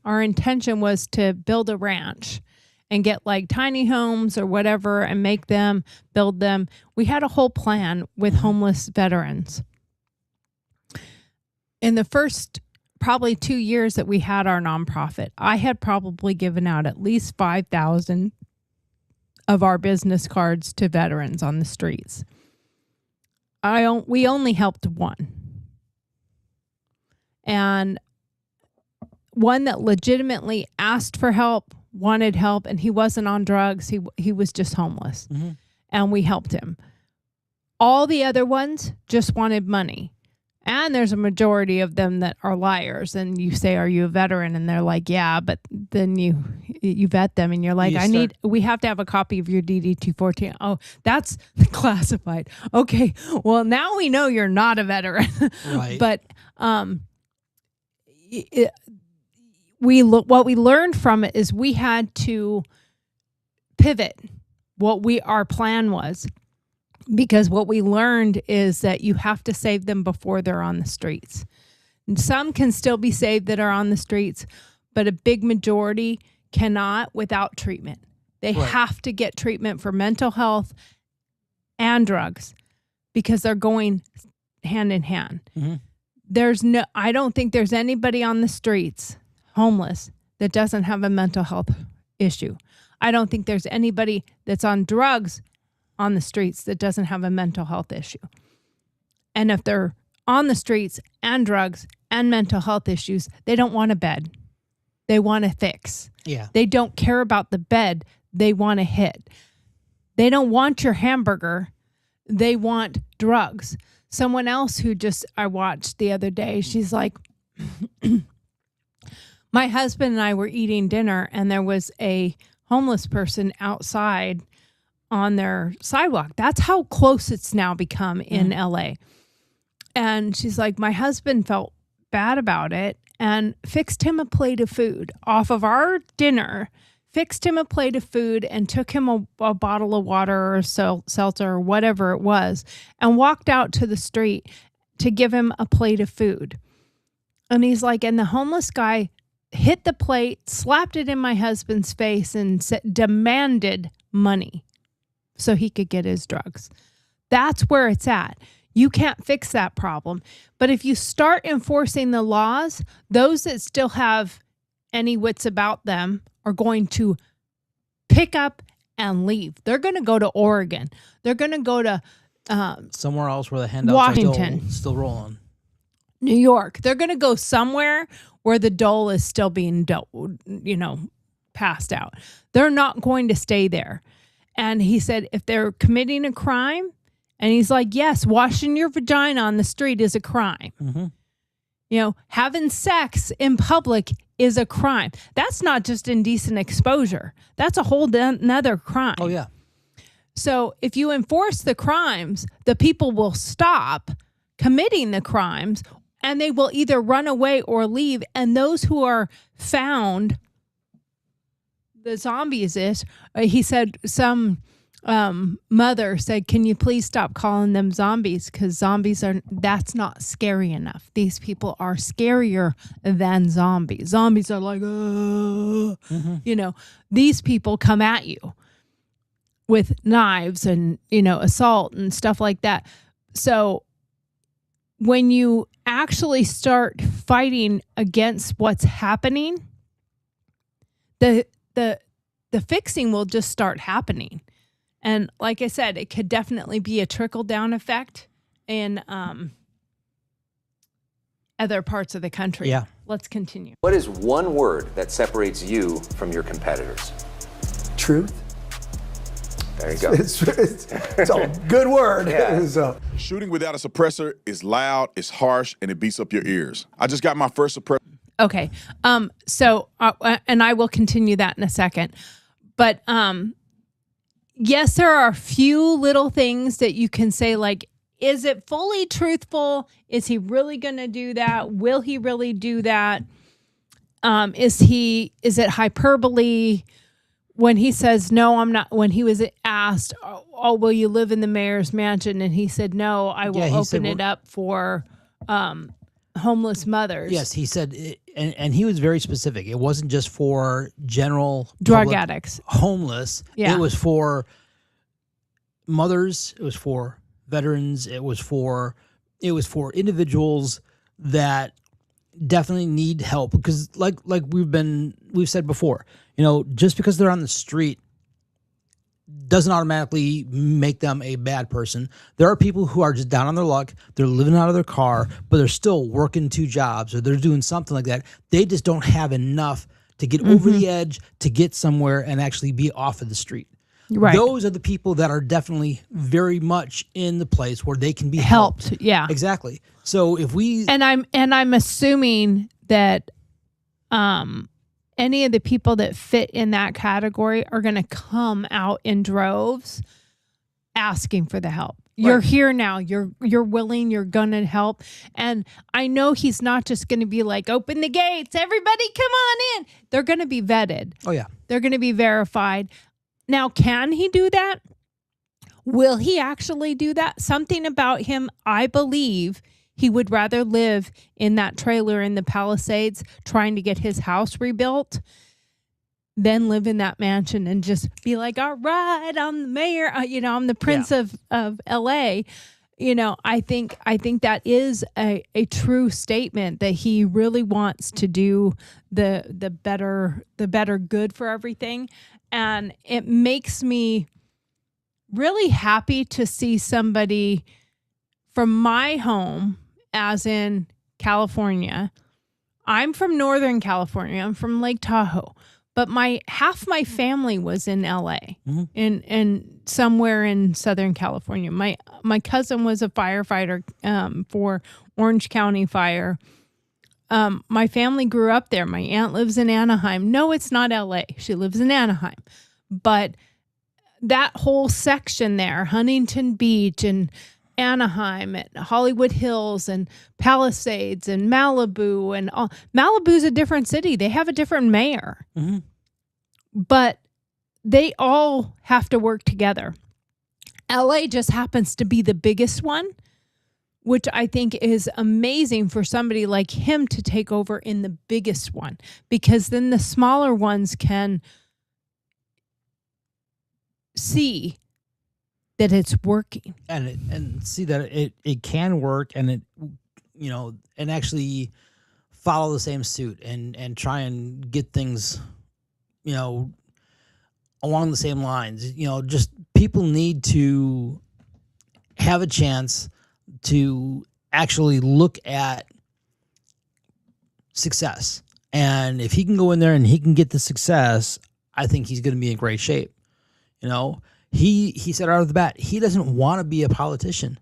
intention was to build a ranch and get like tiny homes or whatever and build them. We had a whole plan with homeless veterans. In the first probably 2 years that we had our nonprofit, I had probably given out at least 5,000 of our business cards to veterans on the streets. We only helped one. and one that legitimately asked for help, wanted help, and he wasn't on drugs. He was just homeless, and we helped him. All the other ones just wanted money. And there's a majority of them that are liars. And you say, are you a veteran? And they're like, yeah. But then you vet them and you're like, we have to have a copy of your DD-214. Oh, that's classified. Okay. Well, now we know you're not a veteran. Right. But what we learned from it is we had to pivot what our plan was. Because what we learned is that you have to save them before they're on the streets. And some can still be saved that are on the streets, but a big majority cannot without treatment. They have to get treatment for mental health and drugs because they're going hand in hand. I don't think there's anybody on the streets, homeless, that doesn't have a mental health issue. I don't think there's anybody that's on drugs on the streets that doesn't have a mental health issue. And if they're on the streets and drugs and mental health issues, they don't want a bed. They want a fix. Yeah. They don't care about the bed. They want a hit. They don't want your hamburger. They want drugs. Someone else who I watched the other day, she's like, my husband and I were eating dinner and there was a homeless person outside on their sidewalk. That's how close it's now become in LA. And she's like, my husband felt bad about it and fixed him a plate of food off of our dinner, fixed him a plate of food and took him a bottle of water or seltzer or whatever it was and walked out to the street to give him a plate of food. And he's like, and the homeless guy hit the plate, slapped it in my husband's face and demanded money so he could get his drugs. That's where it's at. You can't fix that problem. But if you start enforcing the laws, those that still have any wits about them are going to pick up and leave. They're going to go to Oregon. They're going to go to somewhere else where the handouts Washington, are still rolling. New York. They're going to go somewhere where the dole is still being passed out. They're not going to stay there. And he said, if they're committing a crime, and he's like, yes, washing your vagina on the street is a crime. Having sex in public is a crime. That's not just indecent exposure. That's a whole another crime. Oh, yeah. So if you enforce the crimes, the people will stop committing the crimes and they will either run away or leave. And those who are found, the zombies he said some mother said, can you please stop calling them zombies? Because that's not scary enough. These people are scarier than zombies. Zombies are like, these people come at you with knives and, assault and stuff like that. So when you actually start fighting against what's happening, the fixing will just start happening. And like I said, it could definitely be a trickle-down effect in other parts of the country. Yeah. Let's continue. What is one word that separates you from your competitors? Truth. There you go. It's a good word. Yeah. So. Shooting without a suppressor is loud, it's harsh, and it beats up your ears. I just got my first suppressor. Okay. So, and I will continue that in a second. But yes, there are a few little things that you can say, like, is it fully truthful? Is he really going to do that? Will he really do that? Is it hyperbole? When he says, no, I'm not, when he was asked, oh, will you live in the mayor's mansion? And he said, no, I will open it up for homeless mothers. Yes, he said, and he was very specific. It wasn't just for general drug addicts, homeless. Yeah. It was for mothers. It was for veterans. It was for individuals that definitely need help, because like we've said before, just because they're on the street doesn't automatically make them a bad person. There are people who are just down on their luck. They're living out of their car, but they're still working 2 jobs or they're doing something like that. They just don't have enough to get over the edge, to get somewhere and actually be off of the street. Right. Those are the people that are definitely very much in the place where they can be helped. Yeah. Exactly. So if we and I'm assuming that any of the people that fit in that category are going to come out in droves asking for the help. You're here now. You're willing. You're going to help. And I know he's not just going to be like, open the gates. Everybody come on in. They're going to be vetted. Oh, yeah. They're going to be verified. Now, can he do that? Will he actually do that? Something about him, I believe he would rather live in that trailer in the Palisades trying to get his house rebuilt than live in that mansion and just be like, all right, I'm the mayor, I'm the prince of LA. I think that is a true statement that he really wants to do the better good for everything. And it makes me really happy to see somebody from my home, as in California. I'm from Northern California. I'm from Lake Tahoe. But half my family was in LA, in somewhere in Southern California. My cousin was a firefighter for Orange County Fire. My family grew up there. My aunt lives in Anaheim. No, it's not LA. She lives in Anaheim. But that whole section there, Huntington Beach and Anaheim and Hollywood Hills and Palisades and Malibu and all. Malibu's a different city. They have a different mayor. But they all have to work together. LA just happens to be the biggest one, which I think is amazing for somebody like him to take over in the biggest one, because then the smaller ones can see that it's working and see that it can work, and it and actually follow the same suit and try and get things along the same lines. Just people need to have a chance to actually look at success, and if he can go in there and he can get the success, I think he's going to be in great shape. He said out of the bat, he doesn't want to be a politician.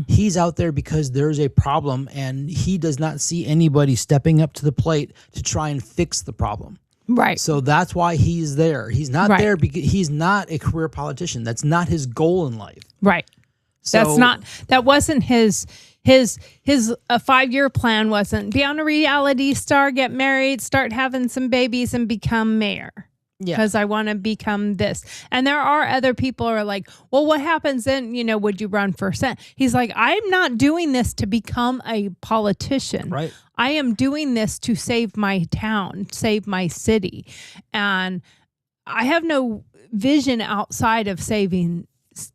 He's out there because there's a problem, and he does not see anybody stepping up to the plate to try and fix the problem. Right. So that's why he's there. He's not there because he's not a career politician. That's not his goal in life. Right. So, that wasn't his 5-year plan wasn't be on a reality star, get married, start having some babies, and become mayor. Yeah. Because I want to become this. And there are other people who are like, well, what happens then? Would you run for Senate? He's like, I'm not doing this to become a politician. Right. I am doing this to save my town, save my city. And I have no vision outside of saving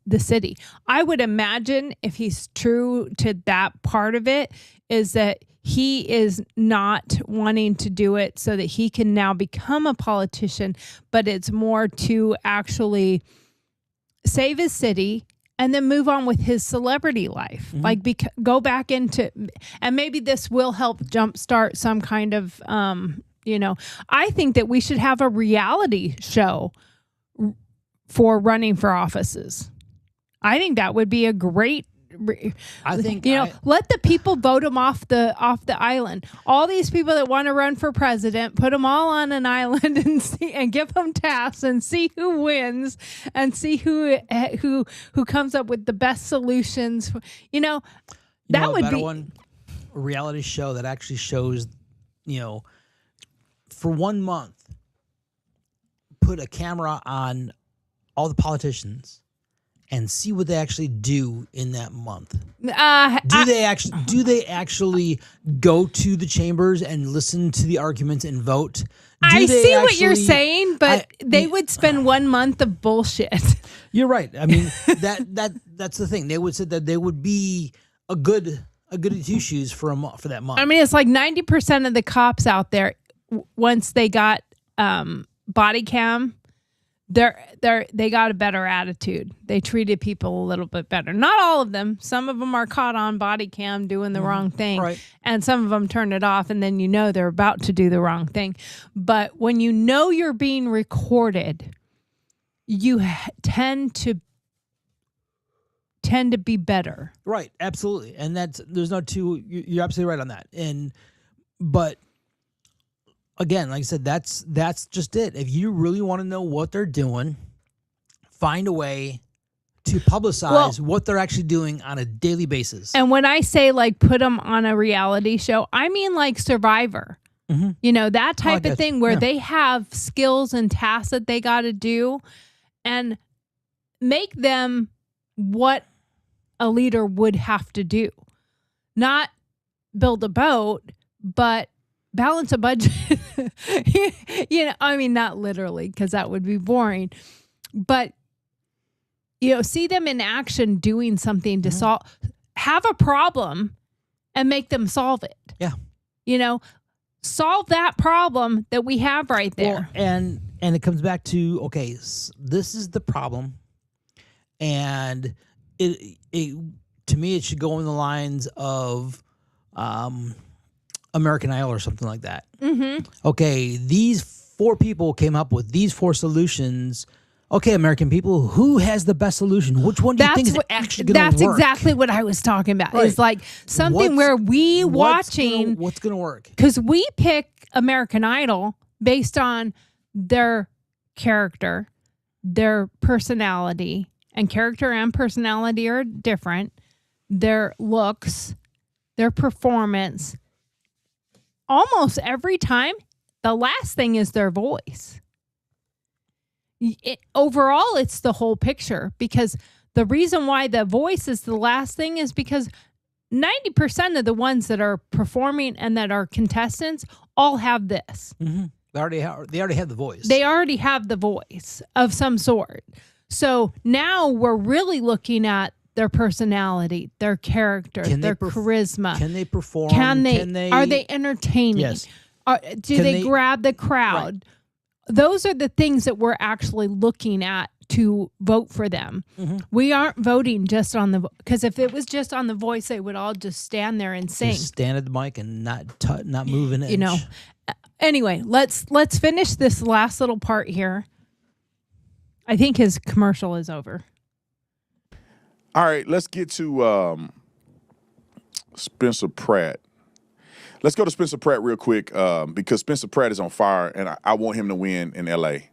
the city. I would imagine, if he's true to that part of it, is that he is not wanting to do it so that he can now become a politician, but it's more to actually save his city and then move on with his celebrity life. Like go back into, and maybe this will help jumpstart some kind of, I think that we should have a reality show for running for offices. I think that would be a great, I think let the people vote him off the island. All these people that want to run for president, put them all on an island and give them tasks and see who wins and see who comes up with the best solutions. That would be a reality show that actually shows, for 1 month, put a camera on all the politicians and see what they actually do in that month. Do they actually go to the chambers and listen to the arguments and vote? I see what you're saying, but they would spend 1 month of bullshit. You're right. I mean, that's the thing. They would say that they would be a goody two shoes for that month. I mean, it's like 90% of the cops out there, once they got body cam, they got a better attitude. They treated people a little bit better. Not all of them. Some of them are caught on body cam doing the wrong thing. Right. And some of them turn it off and then they're about to do the wrong thing. But when you know you're being recorded, you tend to be better. Right. Absolutely. And there's no you're absolutely right on that. But again, like I said, that's just it. If you really want to know what they're doing, find a way to publicize what they're actually doing on a daily basis. And when I say like put them on a reality show, I mean like Survivor. Mm-hmm. You know, that type of thing where they have skills and tasks that they got to do and make them what a leader would have to do. Not build a boat, but balance a budget. You know, I mean, not literally, because that would be boring, but you know, see them in action doing something to solve, have a problem and make them solve it. Yeah. You know, solve that problem that we have right there. Well, and it comes back to, okay, this is the problem. And it to me, it should go in the lines of, American Idol or something like that. Mm-hmm. Okay, these 4 people came up with these 4 solutions. Okay, American people, who has the best solution? Which one do you think is actually going to work? That's exactly what I was talking about. Right. It's like something where what's going to work? Because we pick American Idol based on their character, their personality, and character and personality are different. Their looks, their performance. Almost every time, the last thing is their voice. Overall, it's the whole picture, because the reason why the voice is the last thing is because 90% of the ones that are performing and that are contestants all have this. Mm-hmm. They already have the voice. They already have the voice of some sort. So now we're really looking at their personality, their character, their charisma. Can they perform? Are they entertaining? Yes. Do they grab the crowd? Right. Those are the things that we're actually looking at to vote for them. Mm-hmm. We aren't voting just on because if it was just on the voice, they would all just stand there and sing. Just stand at the mic and not move an inch. You know. Anyway, let's finish this last little part here. I think his commercial is over. All right, let's get to Spencer Pratt. Let's go to Spencer Pratt real quick because Spencer Pratt is on fire, and I want him to win in L.A.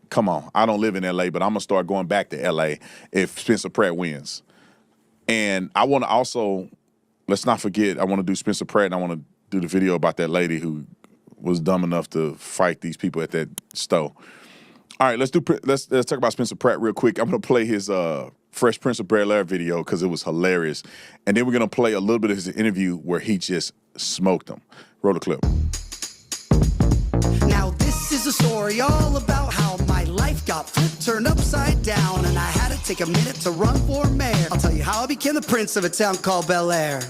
Come on. I don't live in L.A., but I'm going to start going back to L.A. if Spencer Pratt wins. And I want to also, let's not forget, I want to do Spencer Pratt, and I want to do the video about that lady who was dumb enough to fight these people at that store. All right, let's talk about Spencer Pratt real quick. I'm going to play his Fresh Prince of Bel-Air video because it was hilarious. And then we're going to play a little bit of his interview where he just smoked him. Roll the clip. Now this is a story all about how my life got flipped, turned upside down, and I had to take a minute to run for mayor. I'll tell you how I became the prince of a town called Bel-Air.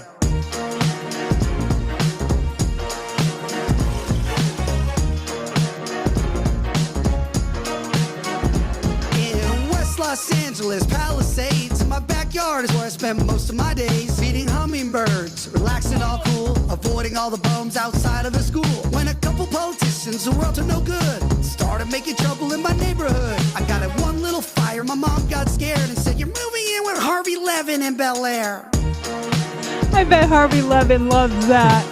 Los Angeles, Palisades, in my backyard is where I spent most of my days. Feeding hummingbirds, relaxing all cool, avoiding all the bums outside of the school. When a couple politicians who were up to no good started making trouble in my neighborhood. I got at one little fire, my mom got scared and said, "You're moving in with Harvey Levin in Bel-Air." I bet Harvey Levin loves that.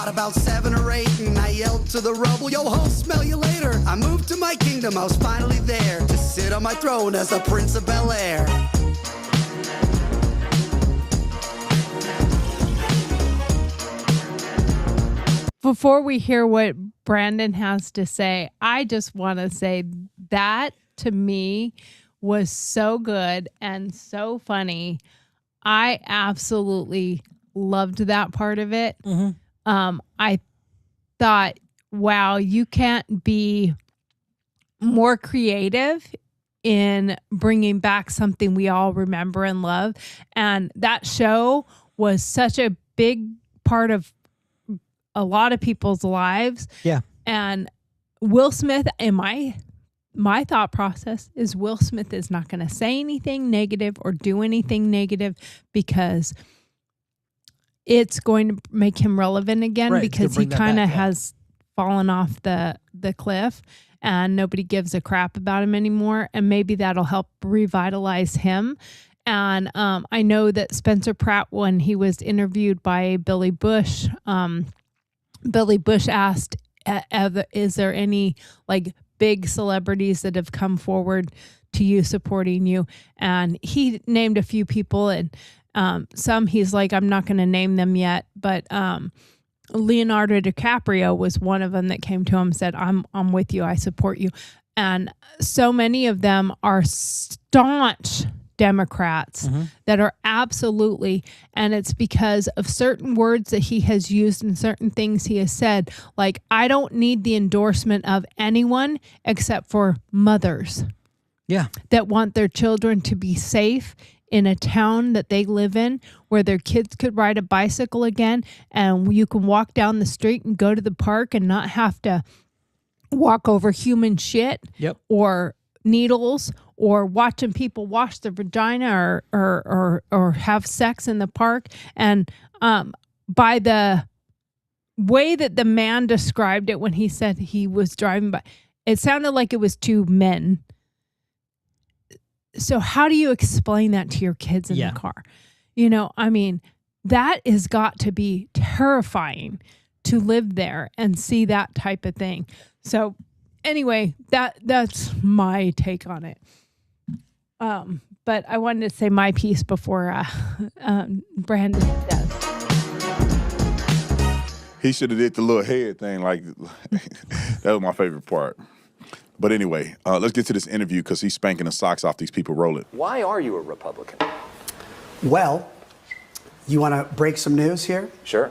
About 7 or 8, and I yelled to the rubble, "Yo ho, smell you later." I moved to my kingdom, I was finally there to sit on my throne as the Prince of Bel-Air. Before we hear what Brandon has to say, I just want to say that to me was so good and so funny. I absolutely loved that part of it. Mm-hmm. I thought, wow, you can't be more creative in bringing back something we all remember and love. And that show was such a big part of a lot of people's lives. Yeah. And Will Smith, in my thought process is Will Smith is not going to say anything negative or do anything negative because it's going to make him relevant again, Right, because he kind of has fallen off the cliff and nobody gives a crap about him anymore. And maybe that'll help revitalize him. And I know that Spencer Pratt, when he was interviewed by Billy Bush asked, is there any like big celebrities that have come forward to you supporting you? And he named a few people, and some he's like, I'm not going to name them yet, but Leonardo DiCaprio was one of them that came to him and said, I'm with you, I support you. And so many of them are staunch Democrats that are absolutely, and it's because of certain words that he has used and certain things he has said. Like, I don't need the endorsement of anyone except for mothers. Yeah. That want their children to be safe in a town that they live in, where their kids could ride a bicycle again, and you can walk down the street and go to the park and not have to walk over human shit. Yep. Or needles, or watching people wash their vagina or have sex in the park. And by the way that the man described it when he said he was driving by, it sounded like it was two men. So how do you explain that to your kids in the car? You know, I mean, that has got to be terrifying to live there and see that type of thing. So anyway, that's my take on it. But I wanted to say my piece before Brandon does. He should have did the little head thing. Like, that was my favorite part. But anyway, let's get to this interview, because he's spanking the socks off these people rolling. Why are you a Republican? Well, you want to break some news here? Sure.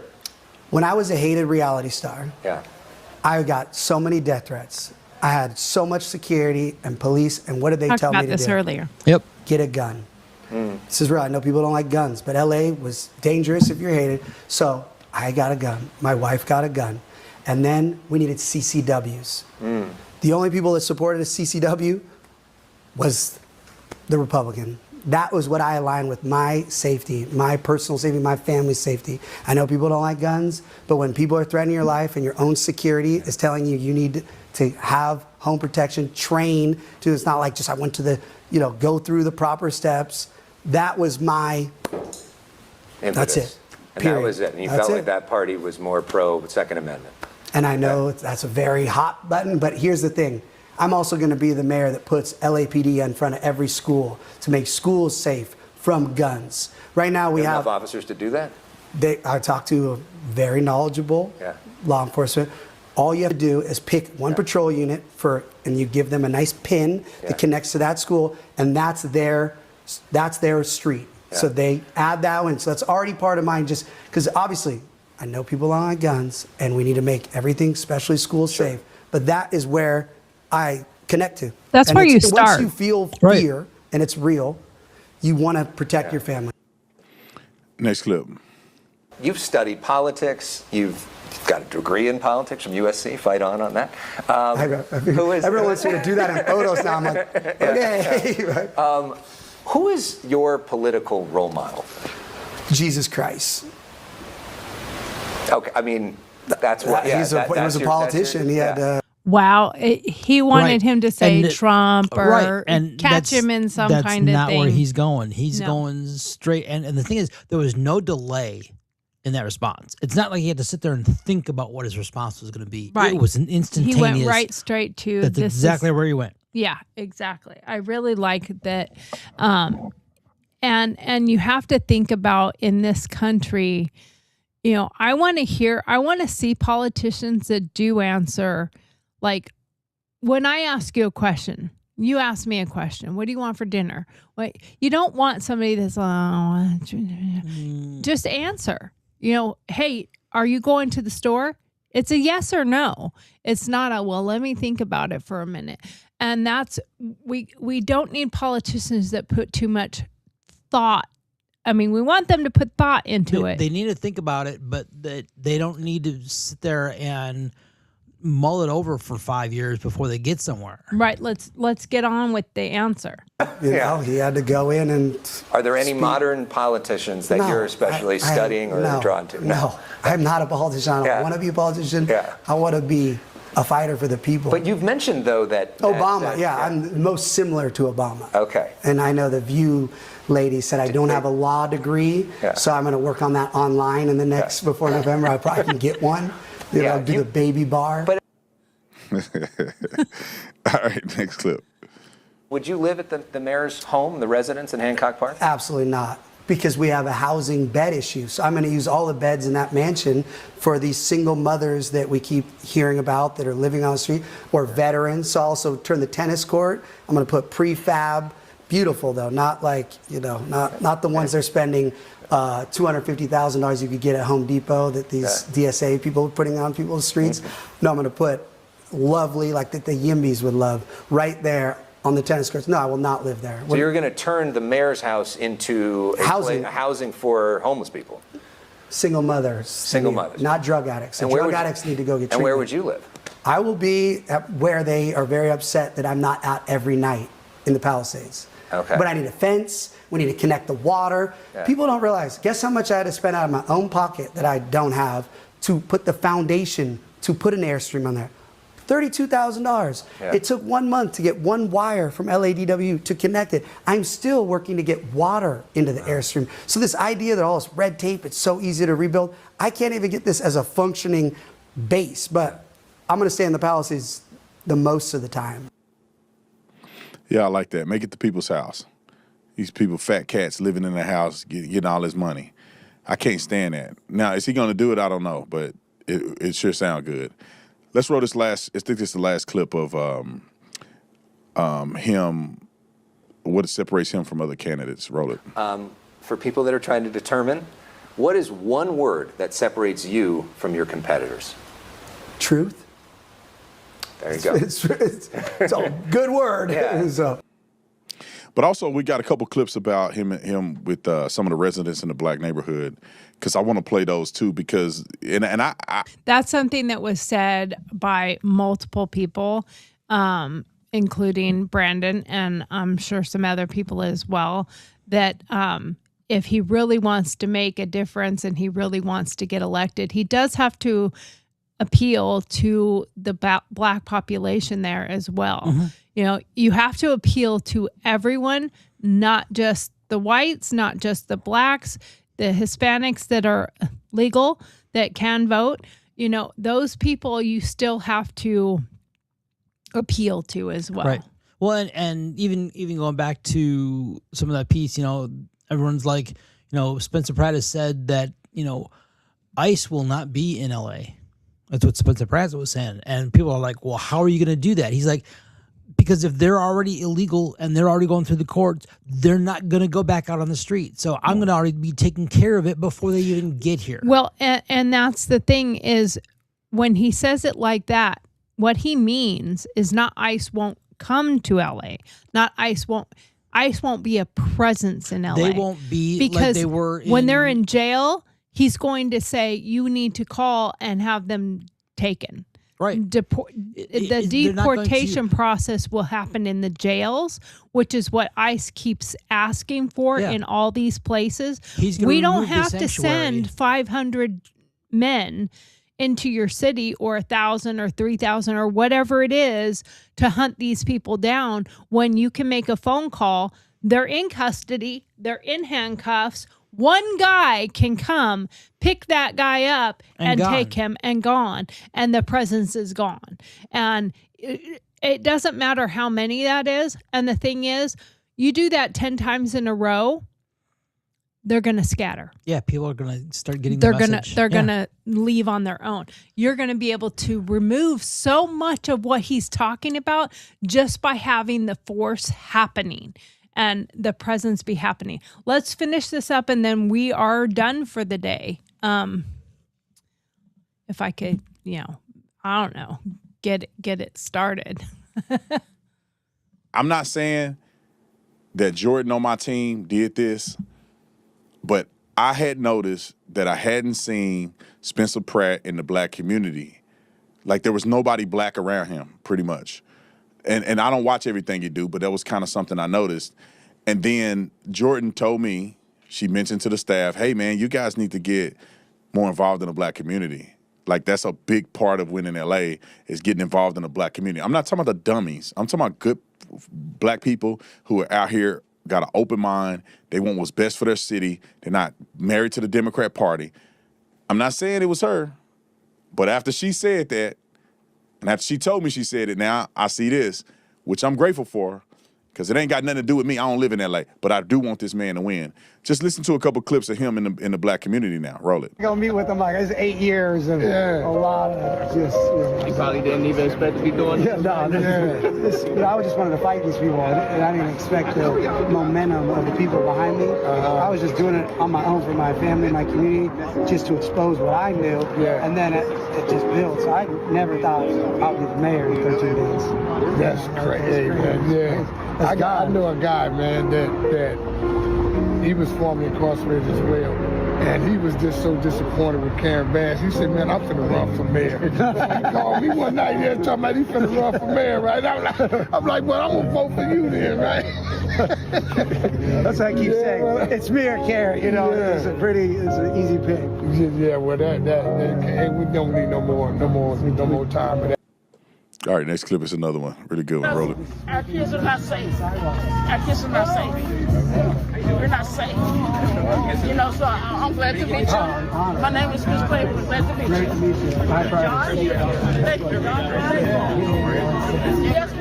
When I was a hated reality star, I got so many death threats. I had so much security and police, and what did they tell me to do? Talked about this earlier. Yep. Get a gun. This is real. I know people don't like guns, but LA was dangerous if you're hated. So I got a gun. My wife got a gun. And then we needed CCWs. The only people that supported a CCW was the Republican. That was what I aligned with: my safety, my personal safety, my family's safety. I know people don't like guns, but when people are threatening your life and your own security is telling you need to have home protection, train to, it's not like just I went to the, go through the proper steps. That was my, that's it. And period. that was it. And you That's felt it. like that party was more pro Second Amendment. And I know that's a very hot button, but here's the thing. I'm also going to be the mayor that puts LAPD in front of every school to make schools safe from guns. Right now we have enough officers to do that? I talked to a very knowledgeable law enforcement. All you have to do is pick one patrol unit and you give them a nice pin that connects to that school, and that's their street. So they add that one. So that's already part of mine, just because obviously I know people don't like guns, and we need to make everything, especially schools, safe. But that is where I connect to. That's where you start. Once you feel fear and it's real, you want to protect your family. Next clip. You've studied politics. You've got a degree in politics from USC. Fight on that. Everyone wants me to do that in photos now. I'm like, okay. Who is your political role model? Jesus Christ. Okay, I mean, that's what. He was a politician. He had. Wow, he wanted him to say Trump or and catch him in some kind of thing. That's not where he's going. He's going straight. And the thing is, there was no delay in that response. It's not like he had to sit there and think about what his response was going to be. Right. It was an instantaneous. He went right straight to. That's exactly where he went. Yeah, exactly. I really like that. And you have to think about, in this country, I want to see politicians that do answer. Like, when I ask you a question, you ask me a question. What do you want for dinner? Wait, you don't want somebody that's just answer. Hey, are you going to the store? It's a yes or no. It's not a, well, let me think about it for a minute. And that's, we don't need politicians that put too much thought I mean, we want them to put thought into it. They need to think about it, but they don't need to sit there and mull it over for 5 years before they get somewhere. Right. Let's get on with the answer. You know, he had to go in and. Are there any modern politicians that you're especially studying or drawn to? No, I'm not a politician. I don't want to be a politician. I want to be a fighter for the people. But you've mentioned, though, that Obama, I'm most similar to Obama. Okay. And I know the View lady said I don't have a law degree, so I'm going to work on that online in the next, before November. I probably can get one. Do the baby bar. All right, next clip. Would you live at the mayor's home, the residence in Hancock Park? Absolutely not, because we have a housing bed issue. So I'm going to use all the beds in that mansion for these single mothers that we keep hearing about that are living on the street, or veterans. So I'll also turn the tennis court. I'm going to put prefab, beautiful though, not like, not the ones they're spending $250,000 you could get at Home Depot that these DSA people are putting on people's streets. No, I'm going to put lovely, like that the Yimbys would love, right there on the tennis courts. No, I will not live there. So you're going to turn the mayor's house into housing for homeless people? Single mothers. Single mothers. Not drug addicts. And drug addicts need to go get treatment. And where would you live? I will be where they are very upset that I'm not out every night in the Palisades. Okay. But I need a fence. We need to connect the water. People don't realize, guess how much I had to spend out of my own pocket that I don't have to put the foundation to put an Airstream on there? $32,000. It took 1 month to get one wire from LADW to connect it. I'm still working to get water into the Airstream. So this idea that all this red tape, it's so easy to rebuild, I can't even get this as a functioning base, but I'm going to stay in the Palisades the most of the time. Yeah, I like that. Make it the people's house. These people, fat cats living in the house, getting all this money. I can't stand that. Now, is he going to do it? I don't know, but it sure sounds good. Let's roll this last. I think this is the last clip of him. What separates him from other candidates? Roll it. For people that are trying to determine, what is one word that separates you from your competitors? Truth. There you go. It's a good word. So. But also, we got a couple clips about him with some of the residents in the black neighborhood, because I want to play those too. Because and I that's something that was said by multiple people, including Brandon, and I'm sure some other people as well. That if he really wants to make a difference and he really wants to get elected, he does have to appeal to the black population there as well. Mm-hmm. You know, you have to appeal to everyone, not just the whites, not just the blacks, the Hispanics that are legal, that can vote. You know, those people you still have to appeal to as well. Right. Well, and even going back to some of that piece, everyone's like, Spencer Pratt has said that, ICE will not be in LA. That's what Spencer Pratt was saying. And people are like, well, how are you going to do that? He's like, because if they're already illegal and they're already going through the courts, they're not going to go back out on the street. So I'm going to already be taking care of it before they even get here. Well, and that's the thing is when he says it like that, what he means is not ICE won't come to LA. Not ICE won't be a presence in LA. They won't be because like they were when they're in jail, he's going to say you need to call and have them taken. Right. The deportation process will happen in the jails, which is what ICE keeps asking for in all these places. We don't have to send 500 men into your city or 1,000 or 3,000 or whatever it is to hunt these people down when you can make a phone call. They're in custody. They're in handcuffs. One guy can come, pick that guy up, and take him and gone. And the presence is gone. And it doesn't matter how many that is. And the thing is, you do that 10 times in a row, they're going to scatter. Yeah, people are going to start getting the message. They're going to leave on their own. You're going to be able to remove so much of what he's talking about just by having the force happening. And the presence be happening. Let's finish this up, and then we are done for the day. If I could, I don't know, get it started. I'm not saying that Jordan on my team did this, But I had noticed that I hadn't seen Spencer Pratt in the black community. Like there was nobody black around him, pretty much. And I don't watch everything you do, but that was kind of something I noticed. And then Jordan told me, she mentioned to the staff, hey man, you guys need to get more involved in the black community. Like that's a big part of winning LA is getting involved in the black community. I'm not talking about the dummies. I'm talking about good black people who are out here, got an open mind. They want what's best for their city. They're not married to the Democrat Party. I'm not saying it was her, but after she said that, and after she told me she said it, now I see this, which I'm grateful for, because it ain't got nothing to do with me. I don't live in LA, but I do want this man to win. Just listen to a couple clips of him in the black community now. Roll it. Gonna meet with him like it's 8 years of a lot of just. You probably didn't even expect to be doing this. Yeah, no, I just wanted to fight these people, and I didn't expect the momentum of the people behind me. I was just doing it on my own for my family, my community, just to expose what I knew, and then it just built. So I never thought I would be the mayor in 13 days. That's crazy, man. Yeah. I know a guy, man, that he was formerly incarcerated as well. And he was just so disappointed with Karen Bass. He said, man, I'm finna run for mayor. He called me one night there talking about he finna run for mayor, right? I'm like, well, I'm gonna vote for you then, right? That's what I keep saying. Well, it's me or Karen, you know, it's an easy pick. Yeah, well, that we don't need no more time for that. All right, next clip is another one. Really good one. Roll it. Our kids are not safe. Our kids are not safe. We're not safe. You know, so I'm glad to meet you. My name is Miss Clay. We're glad to meet you. Great to meet you. John? Thank you, John. Yes,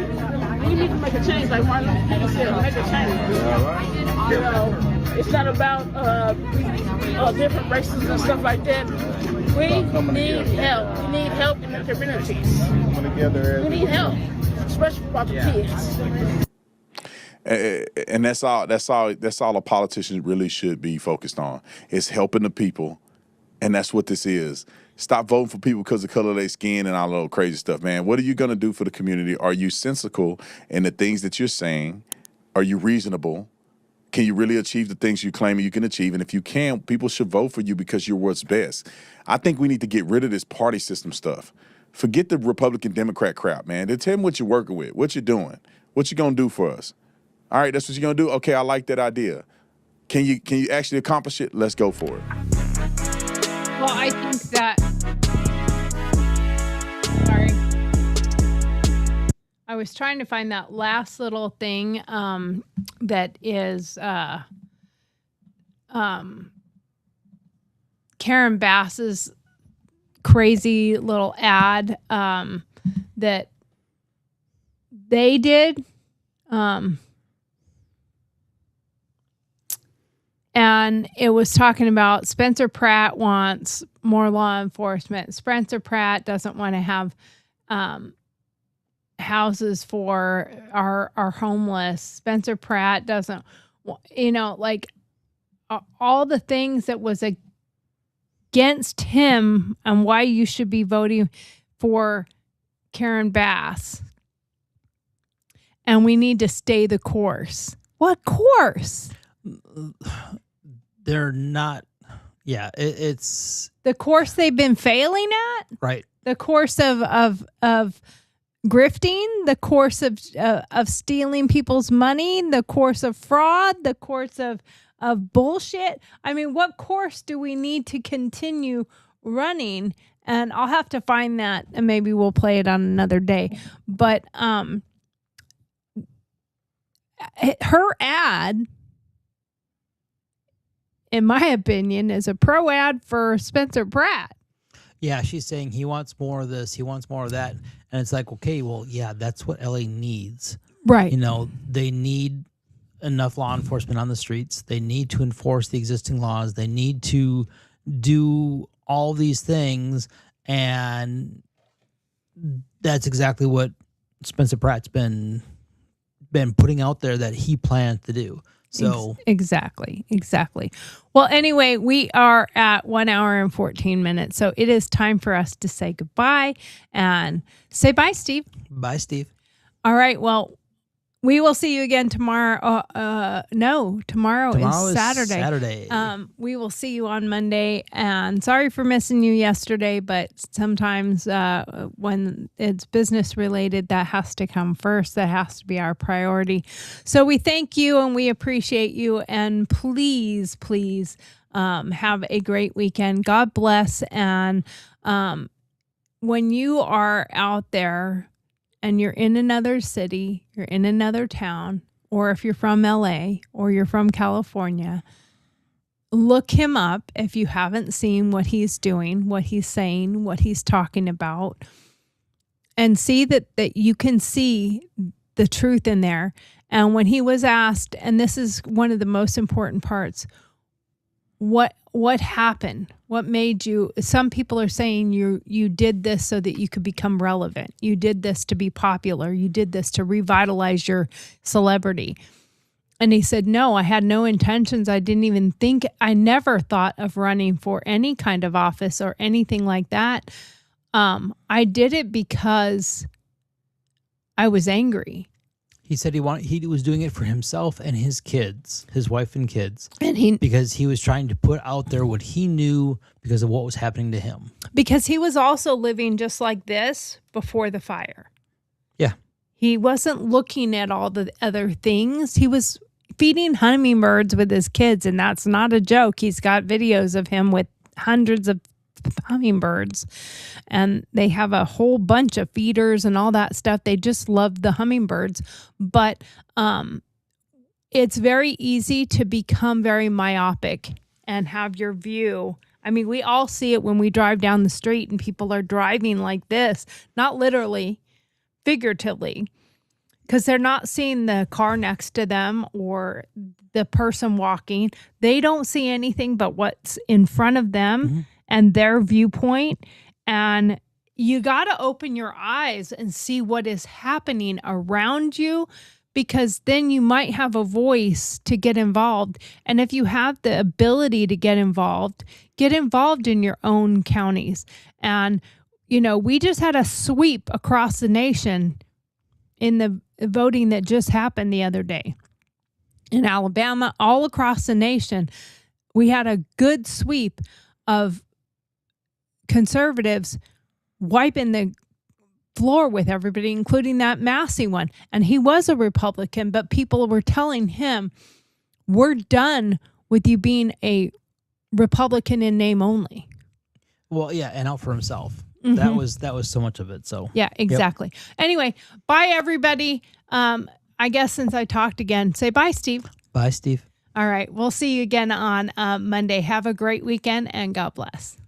we need to make a change, like Martin Luther King said, make a change. You know, it's not about different races and stuff like that. We need help. We need help in the communities. We need help, especially about the kids. And that's all a politician really should be focused on. It's helping the people, and that's what this is. Stop voting for people because of the color of their skin and all that crazy stuff, man. What are you gonna do for the community? Are you sensical in the things that you're saying? Are you reasonable? Can you really achieve the things you claim you can achieve? And if you can, people should vote for you because you're what's best. I think we need to get rid of this party system stuff. Forget the Republican Democrat crap, man. Then tell me what you're working with, what you're doing, what you gonna do for us. All right, that's what you're gonna do? Okay, I like that idea. Can you actually accomplish it? Let's go for it. Well, I think that, sorry. I was trying to find that last little thing that is Karen Bass's crazy little ad that they did. And it was talking about Spencer Pratt wants more law enforcement. Spencer Pratt doesn't want to have houses for our homeless. Spencer Pratt doesn't, you know, like all the things that was against him and why you should be voting for Karen Bass. And we need to stay the course. What course? They're not. Yeah, it's the course they've been failing at. Right. The course of grifting, the course of stealing people's money, the course of fraud, the course of bullshit. I mean, what course do we need to continue running? And I'll have to find that, and maybe we'll play it on another day. But her ad, in my opinion, is a pro ad for Spencer Pratt. Yeah, she's saying he wants more of this, he wants more of that. And it's like, okay, well, yeah, that's what LA needs. Right. You know, they need enough law enforcement on the streets. They need to enforce the existing laws. They need to do all these things. And that's exactly what Spencer Pratt's been putting out there that he plans to do. So Exactly. Well, anyway, we are at 1 hour and 14 minutes. So it is time for us to say goodbye and say bye, Steve. Bye, Steve. All right. Well, We will see you again tomorrow. Tomorrow is Saturday. We will see you on Monday. And sorry for missing you yesterday, but sometimes when it's business related, that has to come first. That has to be our priority. So we thank you and we appreciate you. And please, have a great weekend. God bless. And when you are out there, and you're in another city, you're in another town, or if you're from LA or you're from California, look him up if you haven't seen what he's doing, what he's saying, what he's talking about, and see that you can see the truth in there. And when he was asked, and this is one of the most important parts, what happened? What made you? Some people are saying you did this so that you could become relevant. You did this to be popular. You did this to revitalize your celebrity. And he said, no, I had no intentions. I didn't even think, I never thought of running for any kind of office or anything like that. I did it because I was angry. He said he was doing it for himself and his kids, his wife and kids, and because he was trying to put out there what he knew because of what was happening to him. Because he was also living just like this before the fire. Yeah, he wasn't looking at all the other things. He was feeding hummingbirds with his kids, and that's not a joke. He's got videos of him with hundreds of hummingbirds, and they have a whole bunch of feeders and all that stuff. They just love the hummingbirds. But it's very easy to become very myopic and have your view. I mean, we all see it when we drive down the street and people are driving like this, not literally, figuratively, because they're not seeing the car next to them or the person walking. They don't see anything but what's in front of them. Mm-hmm. And their viewpoint. And you got to open your eyes and see what is happening around you, because then you might have a voice to get involved. And if you have the ability to get involved in your own counties. And, we just had a sweep across the nation in the voting that just happened the other day. In Alabama, all across the nation, we had a good sweep of conservatives wiping the floor with everybody, including that Massey one. And he was a Republican, but people were telling him, we're done with you being a Republican in name only. Well, yeah, and out for himself. Mm-hmm. That was so much of it. So yeah, exactly. Yep. Anyway, bye everybody. I guess since I talked again, say bye, Steve. Bye, Steve. All right. We'll see you again on Monday. Have a great weekend and God bless.